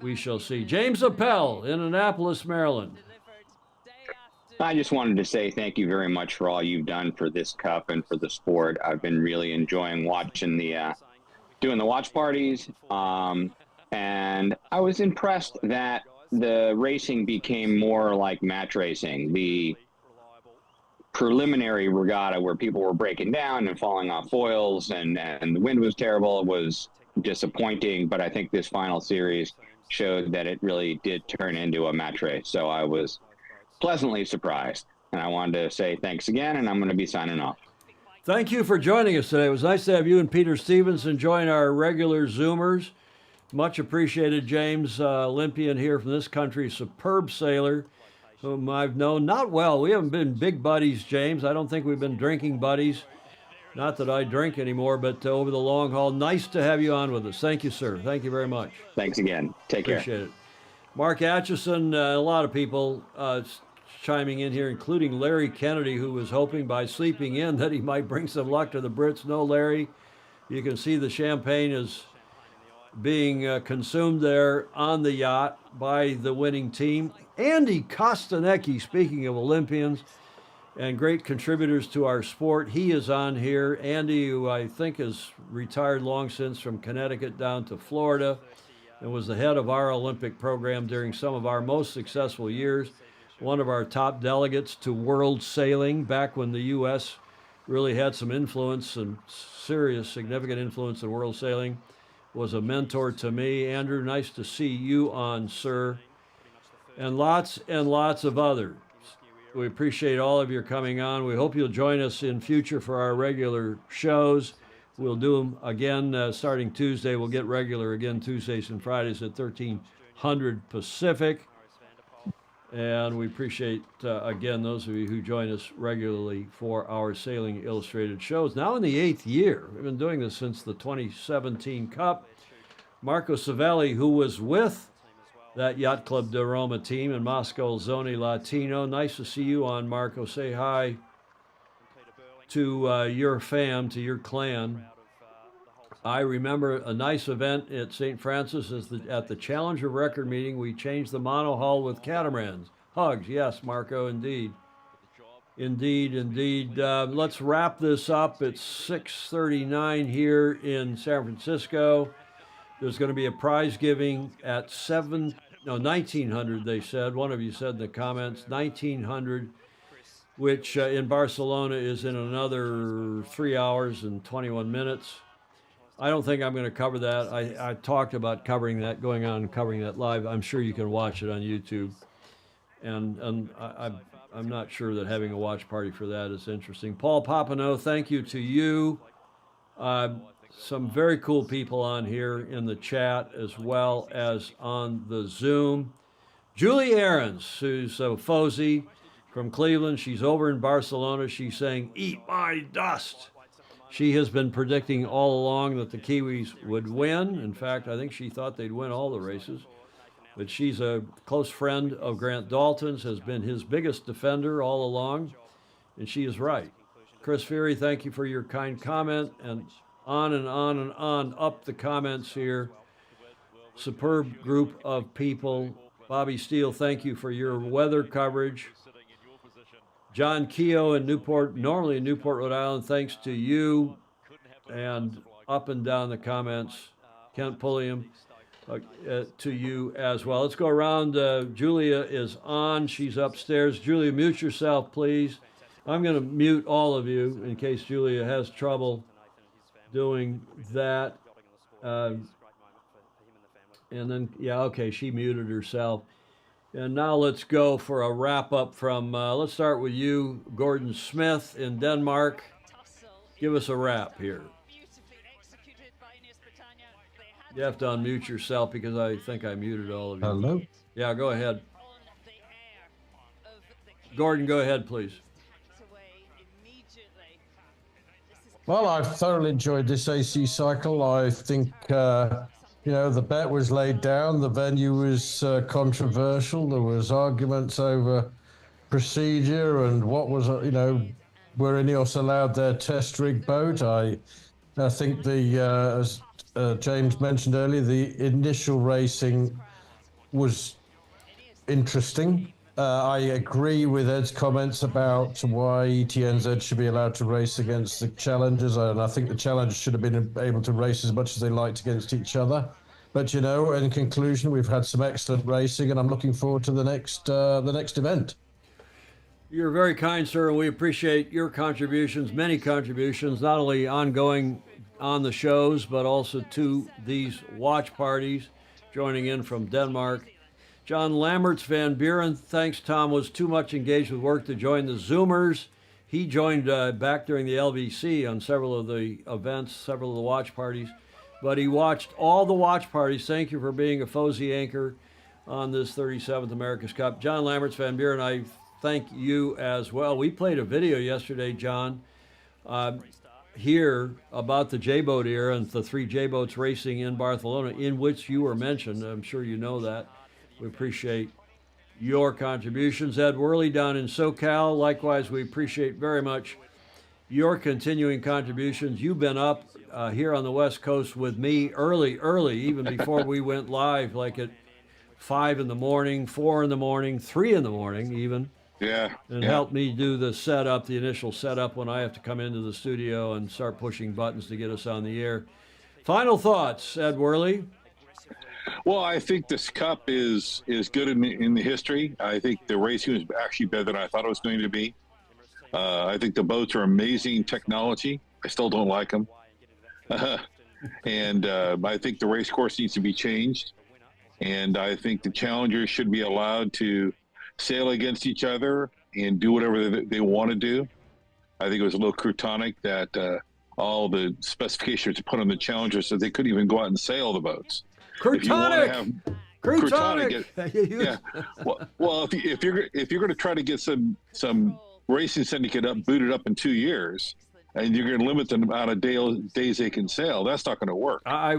We shall see. James Appel in Annapolis, Maryland. I just wanted to say thank you very much for all you've done for this cup and for the sport. I've been really enjoying watching doing the watch parties. And I was impressed that the racing became more like match racing. The preliminary regatta where people were breaking down and falling off foils and the wind was terrible was disappointing. But I think this final series showed that it really did turn into a match race. So I was pleasantly surprised. And I wanted to say thanks again, and I'm going to be signing off. Thank you for joining us today. It was nice to have you and Peter Stevenson join our regular Zoomers. Much appreciated, James, Olympian here from this country, superb sailor, whom I've known not well. We haven't been big buddies, James. I don't think we've been drinking buddies. Not that I drink anymore, but over the long haul, nice to have you on with us. Thank you, sir. Thank you very much. Thanks again. Take care. Appreciate it. Mark Atchison, a lot of people chiming in here, including Larry Kennedy, who was hoping by sleeping in that he might bring some luck to the Brits. No, Larry, you can see the champagne is being consumed there on the yacht by the winning team. Andy Kostanecki, speaking of Olympians and great contributors to our sport, he is on here. Andy, who I think has retired long since from Connecticut down to Florida and was the head of our Olympic program during some of our most successful years. One of our top delegates to world sailing back when the U.S. really had some influence and serious, significant influence in world sailing. Was a mentor to me. Andrew, nice to see you on, sir. And lots of others. We appreciate all of your coming on. We hope you'll join us in future for our regular shows. We'll do them again starting Tuesday. We'll get regular again Tuesdays and Fridays at 1300 Pacific. And we appreciate, again, those of you who join us regularly for our Sailing Illustrated shows. Now in the 8th year. We've been doing this since the 2017 Cup. Marco Savelli, who was with that Yacht Club de Roma team in Moscow Zoni Latino. Nice to see you on, Marco. Say hi to your fam, to your clan. I remember a nice event at St. Francis at the Challenger record meeting. We changed the monohull with catamarans. Hugs, yes, Marco, indeed. Indeed. Let's wrap this up. It's 6:39 here in San Francisco. There's going to be a prize giving at 1900, they said. One of you said in the comments, 1900, which in Barcelona is in another 3 hours and 21 minutes. I don't think I'm going to cover that. I talked about covering that, going on and covering that live. I'm sure you can watch it on YouTube. And I'm not sure that having a watch party for that is interesting. Paul Papineau, thank you to you. Some very cool people on here in the chat as well as on the Zoom. Julie Ahrens, who's a Fozy from Cleveland. She's over in Barcelona. She's saying, "Eat my dust." She has been predicting all along that the Kiwis would win. In fact, I think she thought they'd win all the races. But she's a close friend of Grant Dalton's, has been his biggest defender all along, and she is right. Chris Fury, thank you for your kind comment, and on and on and on up the comments here. Superb group of people. Bobby Steele, thank you for your weather coverage. John Keogh in Newport, normally in Newport, Rhode Island, thanks to you, and up and down the comments, Kent Pulliam, to you as well. Let's go around. Julia is on. She's upstairs. Julia, mute yourself, please. I'm going to mute all of you in case Julia has trouble doing that. And then, yeah, okay, she muted herself. And now let's go for a wrap up from, let's start with you, Gordon Smith in Denmark. Give us a wrap here. You have to unmute yourself because I think I muted all of you. Hello? Yeah, go ahead. Gordon, go ahead, please. Well, I've thoroughly enjoyed this AC cycle. I think, the bet was laid down. The venue was controversial. There was arguments over procedure and what was, were Ineos allowed their test rig boat. I think as James mentioned earlier, the initial racing was interesting. I agree with Ed's comments about why ETNZ should be allowed to race against the challengers, and I think the challengers should have been able to race as much as they liked against each other. But in conclusion, we've had some excellent racing, and I'm looking forward to the next event. You're very kind, sir, and we appreciate your contributions, many contributions, not only ongoing on the shows, but also to these watch parties, joining in from Denmark. John Lamberts Van Buren, thanks. Tom was too much engaged with work to join the Zoomers. He joined back during the LVC on several of the events, several of the watch parties, but he watched all the watch parties. Thank you for being a FOSI anchor on this 37th America's Cup. John Lamberts Van Buren, I thank you as well. We played a video yesterday, John, here about the J-Boat era and the 3 J-Boats racing in Barcelona, in which you were mentioned. I'm sure you know that. We appreciate your contributions. Ed Worley down in SoCal, likewise, we appreciate very much your continuing contributions. You've been up here on the West Coast with me early, even before we went live, like at 5 in the morning, 4 in the morning, 3 in the morning even. Yeah. And helped me do the setup, the initial setup, when I have to come into the studio and start pushing buttons to get us on the air. Final thoughts, Ed Worley? Well, I think this Cup is good in the history. I think the racing was actually better than I thought it was going to be. I think the boats are amazing technology. I still don't like them. And I think the race course needs to be changed. And I think the challengers should be allowed to sail against each other and do whatever they want to do. I think it was a little croutonnic that all the specifications were put on the challengers so they couldn't even go out and sail the boats. Croutonnic! Yeah. Well, if you're going to try to get some racing syndicate booted up in 2 years, and you're going to limit the amount of days they can sail, that's not going to work. I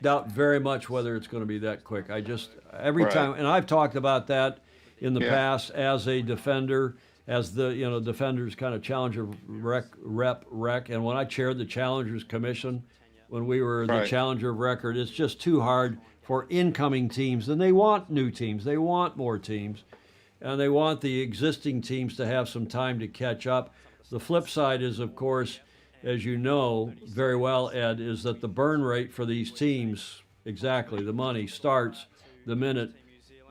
doubt very much whether it's going to be that quick. Every time, and I've talked about that in the past as a defender, as the defenders kind of challenger rec, and when I chaired the Challengers Commission, when we were the challenger of record, it's just too hard for incoming teams, and they want new teams, they want more teams, and they want the existing teams to have some time to catch up. The flip side is, of course, as you know very well, Ed, is that the burn rate for these teams, exactly, the money starts the minute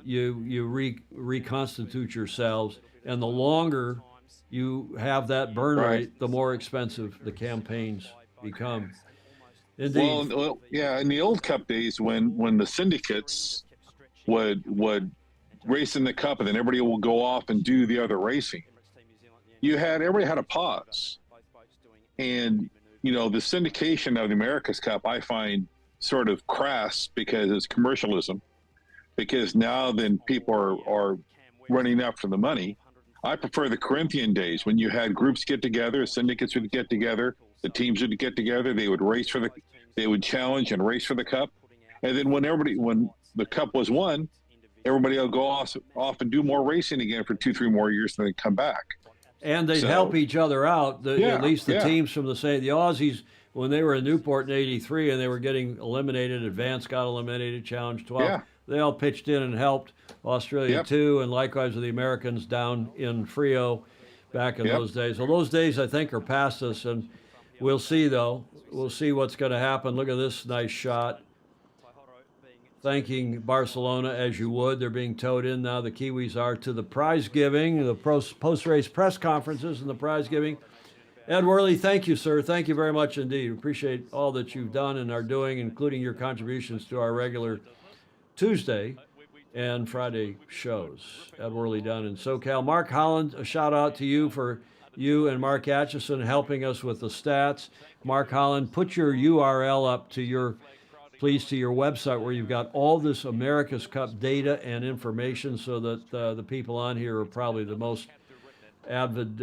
you reconstitute yourselves, and the longer you have that burn rate, the more expensive the campaigns become. Indeed. Well, yeah. In the old Cup days, when the syndicates would race in the Cup, and then everybody will go off and do the other racing, everybody had a pause. And the syndication of the America's Cup, I find sort of crass because it's commercialism. Because now then people are running after the money. I prefer the Corinthian days when you had groups get together, syndicates would get together, the teams would get together, they would challenge and race for the Cup. And then when the Cup was won, everybody will go off and do more racing again for 2-3 more years, and then come back. And they'd help each other out. At least the teams from the Aussies, when they were in Newport in '83 and they were getting eliminated, Advance got eliminated, Challenge 12. They all pitched in and helped Australia too, and likewise with the Americans down in Frio. back in those days. Well, those days, I think, are past us, and we'll see, though. We'll see what's going to happen. Look at this nice shot. Thanking Barcelona as you would. They're being towed in now. The Kiwis are to the prize giving, the post-race press conferences and the prize giving. Ed Worley, thank you, sir. Thank you very much indeed. Appreciate all that you've done and are doing, including your contributions to our regular Tuesday and Friday shows. Ed Worley down in SoCal. Mark Holland, a shout out to you for you and Mark Atchison helping us with the stats. Mark Holland, put your URL up to your website where you've got all this America's Cup data and information, so that the people on here are probably the most avid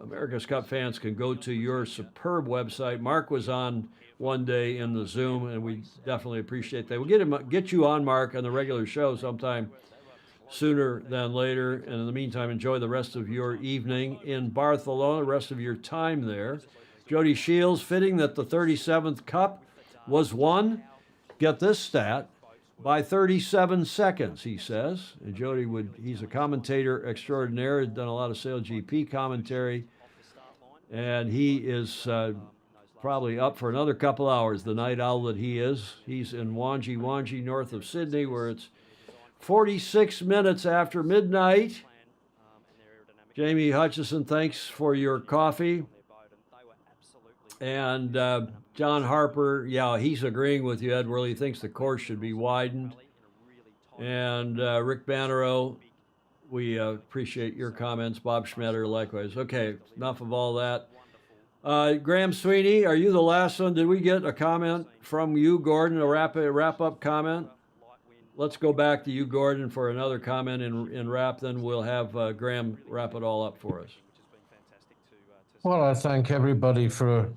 America's Cup fans can go to your superb website. Mark was on one day in the Zoom, and we definitely appreciate that. We'll get you on, Mark, on the regular show sometime sooner than later. And in the meantime, enjoy the rest of your evening in Barcelona, the rest of your time there. Jody Shields, fitting that the 37th Cup was won, get this stat, by 37 seconds, he says. And Jody he's a commentator extraordinaire, has done a lot of SailGP commentary, and he is probably up for another couple hours, the night owl that he is. He's in Wangi, north of Sydney, where it's 46 minutes after midnight. Jamie Hutchison, thanks for your coffee. And John Harper, yeah, he's agreeing with you, Ed Worley. He thinks the course should be widened. And Rick Bannerow, we appreciate your comments. Bob Schmetter, likewise. Okay, enough of all that. Graham Sweeney, are you the last one? Did we get a comment from you, Gordon, a wrap-up comment? Let's go back to you, Gordon, for another comment in wrap. Then we'll have Graham wrap it all up for us. Well, I thank everybody for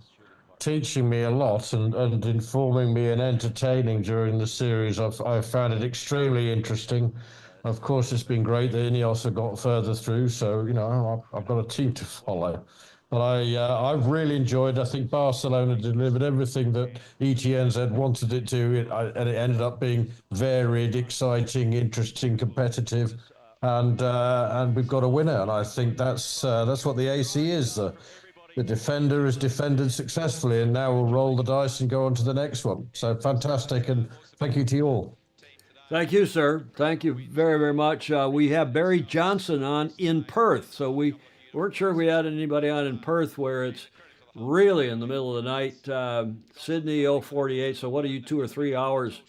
teaching me a lot and informing me and entertaining during the series. I've found it extremely interesting. Of course, it's been great that Ineos have got further through, so, you know, I've got a team to follow. But I've really enjoyed. I think Barcelona delivered everything that ETNZ had wanted it to, and it ended up being varied, exciting, interesting, competitive, and we've got a winner. And I think that's what the AC is. The defender has defended successfully, and now we'll roll the dice and go on to the next one. So fantastic, and thank you to you all. Thank you, sir. Thank you very, very much. We have Barry Johnson on in Perth, so we weren't sure if we had anybody on in Perth, where it's really in the middle of the night. Sydney 048, so what are you, 2 or 3 hours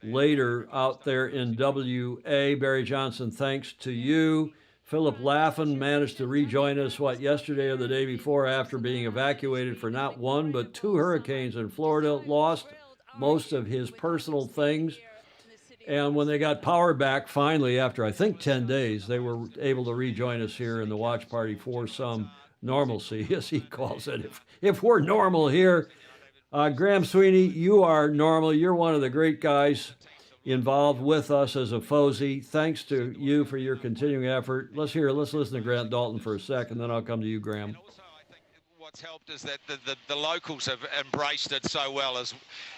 later out there in WA? Barry Johnson, thanks to you. Philip Laffin managed to rejoin us, yesterday or the day before, after being evacuated for not one, but 2 hurricanes in Florida, lost most of his personal things. And when they got power back, finally, after I think 10 days, they were able to rejoin us here in the watch party for some normalcy, as he calls it. If we're normal here, Graham Sweeney, you are normal. You're one of the great guys involved with us as a FOSI. Thanks to you for your continuing effort. Let's listen to Grant Dalton for a second, then I'll come to you, Graham. What's helped is that the locals have embraced it so well,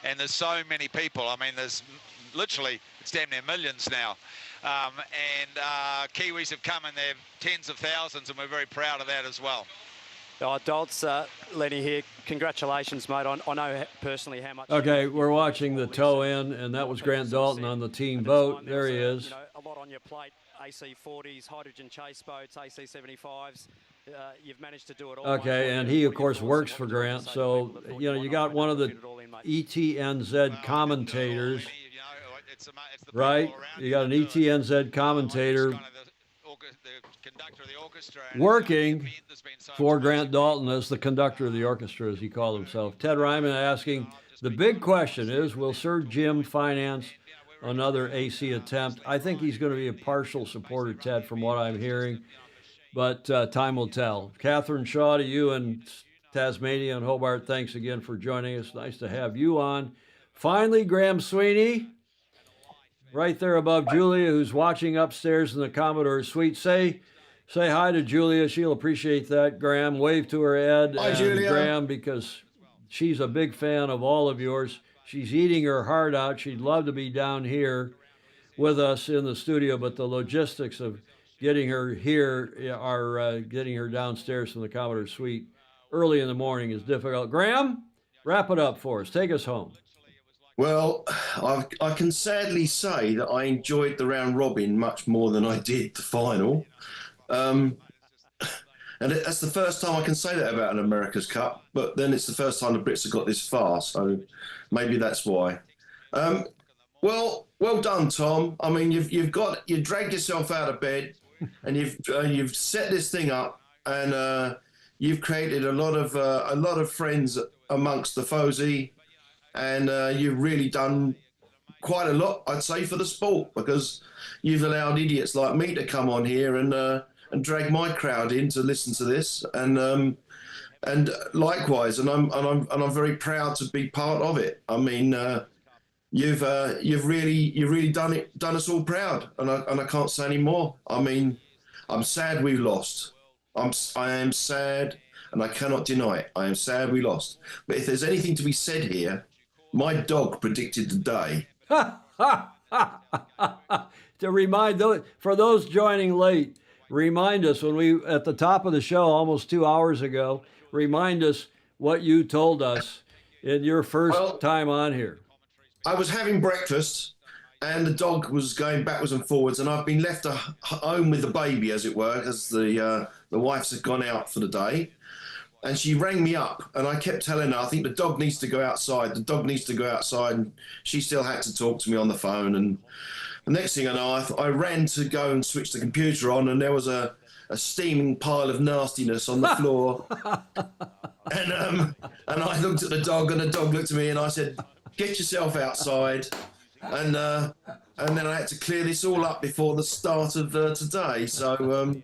and there's so many people. I mean, there's literally, it's damn near millions now. Kiwis have come in their tens of thousands, and we're very proud of that as well. Daltz, Lenny here. Congratulations, mate. I know personally how much. Okay, we're watching the tow in, and that was Grant Dalton on the team boat. There he is. A lot on your plate. AC40s, hydrogen chase boats, AC75s. You've managed to do it all. Okay, and he, of course, works for Grant. So, you got one of the ETNZ commentators, right? You got an ETNZ commentator working for Grant Dalton as the conductor of the orchestra, as he called himself. Ted Ryman asking, the big question is, will Sir Jim finance another AC attempt? I think he's going to be a partial supporter, Ted, from what I'm hearing, but time will tell. Catherine Shaw, to you in Tasmania and Hobart, thanks again for joining us. Nice to have you on. Finally, Graham Sweeney, right there above Julia, who's watching upstairs in the Commodore suite. Say hi to Julia. She'll appreciate that, Graham. Wave to her, Ed. Hi, and Julia. Graham, because she's a big fan of all of yours. She's eating her heart out. She'd love to be down here with us in the studio, but the logistics of getting her here, getting her downstairs from the Commodore suite early in the morning is difficult. Graham, wrap it up for us. Take us home. Well, I can sadly say that I enjoyed the round robin much more than I did the final. And that's the first time I can say that about an America's Cup, but then it's the first time the Brits have got this far, so maybe that's why. Well done, Tom. I mean, you dragged yourself out of bed, and you've set this thing up, and you've created a lot of friends amongst the Fosey, and you've really done quite a lot, I'd say, for the sport, because you've allowed idiots like me to come on here and drag my crowd in to listen to this, and likewise, and I'm very proud to be part of it. I mean, you've really done us all proud, and I can't say any more. I mean, I'm sad we lost. I am sad, and I cannot deny it. I am sad we lost. But if there's anything to be said here, my dog predicted the day. To remind for those joining late, remind us when we at the top of the show almost 2 hours ago. Remind us what you told us in your first time on here. I was having breakfast, and the dog was going backwards and forwards, and I've been left home with the baby, as it were, as the wife's had gone out for the day. And she rang me up, and I kept telling her, I think the dog needs to go outside. The dog needs to go outside. And she still had to talk to me on the phone. And the next thing I know, I ran to go and switch the computer on, and there was a steaming pile of nastiness on the floor. And I looked at the dog, and the dog looked at me, and I said, "Get yourself outside." And then I had to clear this all up before the start of today. So,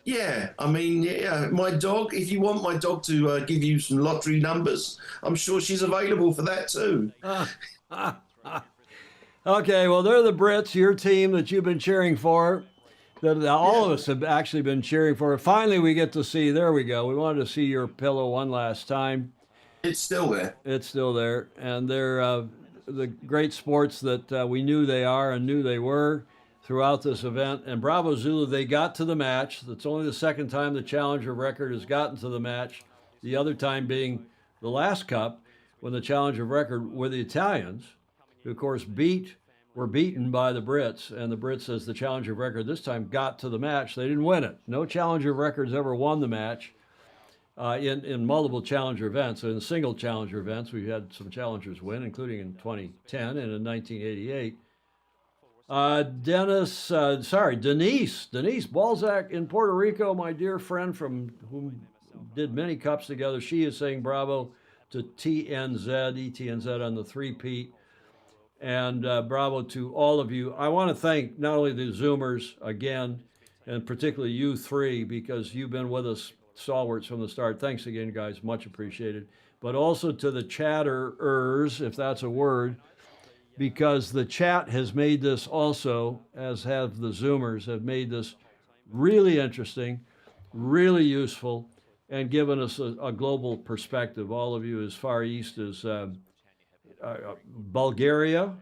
yeah, I mean, yeah, my dog, if you want my dog to give you some lottery numbers, I'm sure she's available for that too. Okay, well, they're the Brits, your team that you've been cheering for, that all of us have actually been cheering for. Finally, we get to see, there we go. We wanted to see your pillow one last time. It's still there. It's still there. And they're the great sports that we knew they are and knew they were throughout this event. And Bravo Zulu, they got to the match. That's only the second time the Challenger record has gotten to the match. The other time being the last Cup, when the Challenger record were the Italians, who of course were beaten by the Brits. And the Brits, as the Challenger record this time, got to the match. They didn't win it. No Challenger records ever won the match in multiple Challenger events. So in single Challenger events, we've had some Challengers win, including in 2010 and in 1988. Denise Balzac in Puerto Rico, my dear friend from whom did many cups together. She is saying bravo to ETNZ on the three-peat. And bravo to all of you. I want to thank not only the Zoomers again, and particularly you three, because you've been with us stalwarts from the start. Thanks again, guys. Much appreciated. But also to the chatterers, if that's a word, because the chat has made this also, as have the Zoomers, have made this really interesting, really useful, and given us a global perspective. All of you as far east as Bulgaria,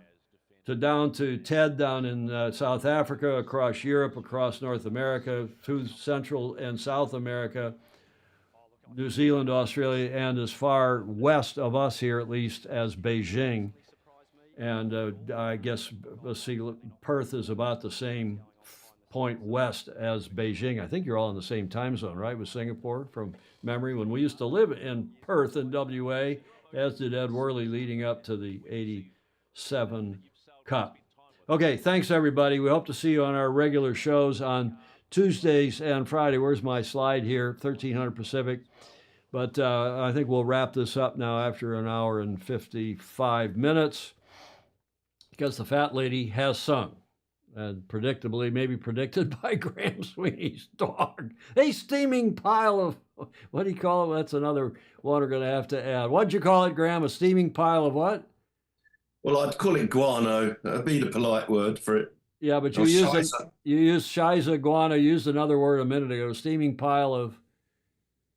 down to Ted down in South Africa, across Europe, across North America, through Central and South America, New Zealand, Australia, and as far west of us here, at least, as Beijing. And I guess, let's see, Perth is about the same point west as Beijing. I think you're all in the same time zone, right, with Singapore, from memory, when we used to live in Perth in WA, as did Ed Worley leading up to the 87 Cup. Okay, thanks, everybody. We hope to see you on our regular shows on Tuesdays and Friday. Where's my slide here? 1300 Pacific. But I think we'll wrap this up now after an hour and 55 minutes, because the fat lady has sung, and predictably, maybe predicted by Graham Sweeney's dog, a steaming pile of, what do you call it? That's another one we're going to have to add. What'd you call it, Graham? A steaming pile of what? Well, I'd call it guano. That'd be the polite word for it. Yeah, but you used shiza, guano, used another word a minute ago, a steaming pile of.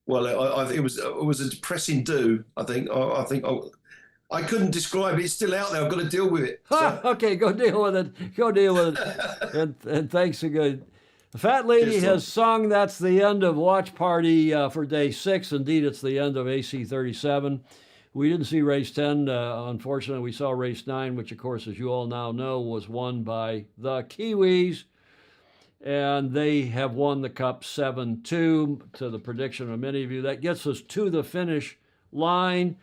Well, it was a depressing do. I think I couldn't describe it. It's still out there. I've got to deal with it. So. Okay, go deal with it. And thanks again. The Fat Lady Cheers, has sung. That's the end of Watch Party for day 6. Indeed, it's the end of AC37. We didn't see race 10. Unfortunately, we saw race 9, which, of course, as you all now know, was won by the Kiwis. And they have won the Cup 7-2 to the prediction of many of you. That gets us to the finish line.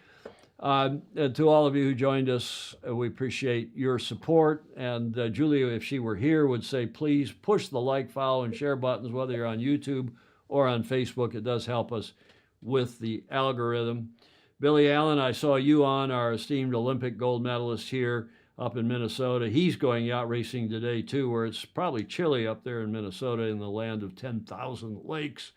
And to all of you who joined us, we appreciate your support. And Julia, if she were here, would say, please push the like, follow, and share buttons, whether you're on YouTube or on Facebook. It does help us with the algorithm. Billy Allen, I saw you on, our esteemed Olympic gold medalist here up in Minnesota. He's going yacht racing today, too, where it's probably chilly up there in Minnesota in the land of 10,000 lakes.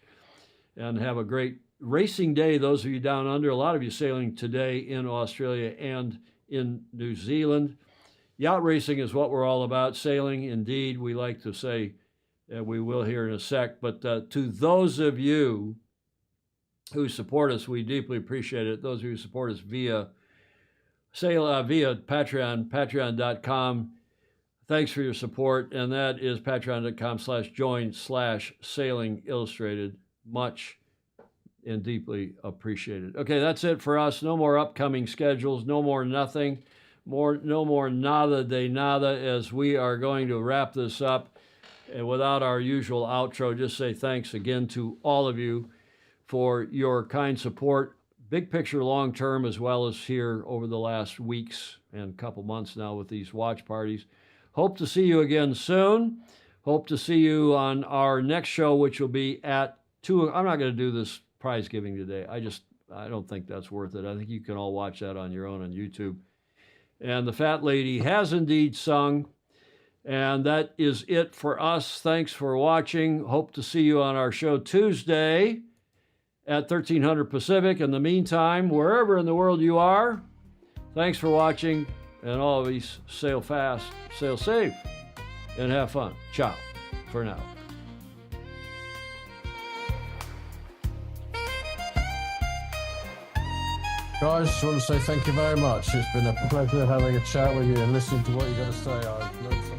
And have a great racing day, those of you down under. A lot of you sailing today in Australia and in New Zealand. Yacht racing is what we're all about. Sailing, indeed, we like to say, we will here in a sec. But to those of you who support us, we deeply appreciate it. Those of you who support us via Patreon, patreon.com. Thanks for your support. And that is patreon.com/join/sailing illustrated. Much and deeply appreciated. Okay, that's it for us. No more upcoming schedules. No more nothing. No more nada de nada, as we are going to wrap this up. And without our usual outro, just say thanks again to all of you for your kind support, big picture, long term, as well as here over the last weeks and couple months now with these watch parties. Hope to see you again soon. Hope to see you on our next show, which will be at 2. I'm not going to do this prize giving today. I don't think that's worth it. I think you can all watch that on your own on YouTube. And the Fat Lady has indeed sung. And that is it for us. Thanks for watching. Hope to see you on our show Tuesday at 1300 Pacific. In the meantime, wherever in the world you are, thanks for watching. And always sail fast, sail safe, and have fun. Ciao for now. Guys, just want to say thank you very much. It's been a pleasure having a chat with you and listening to what you're going to say. I've learned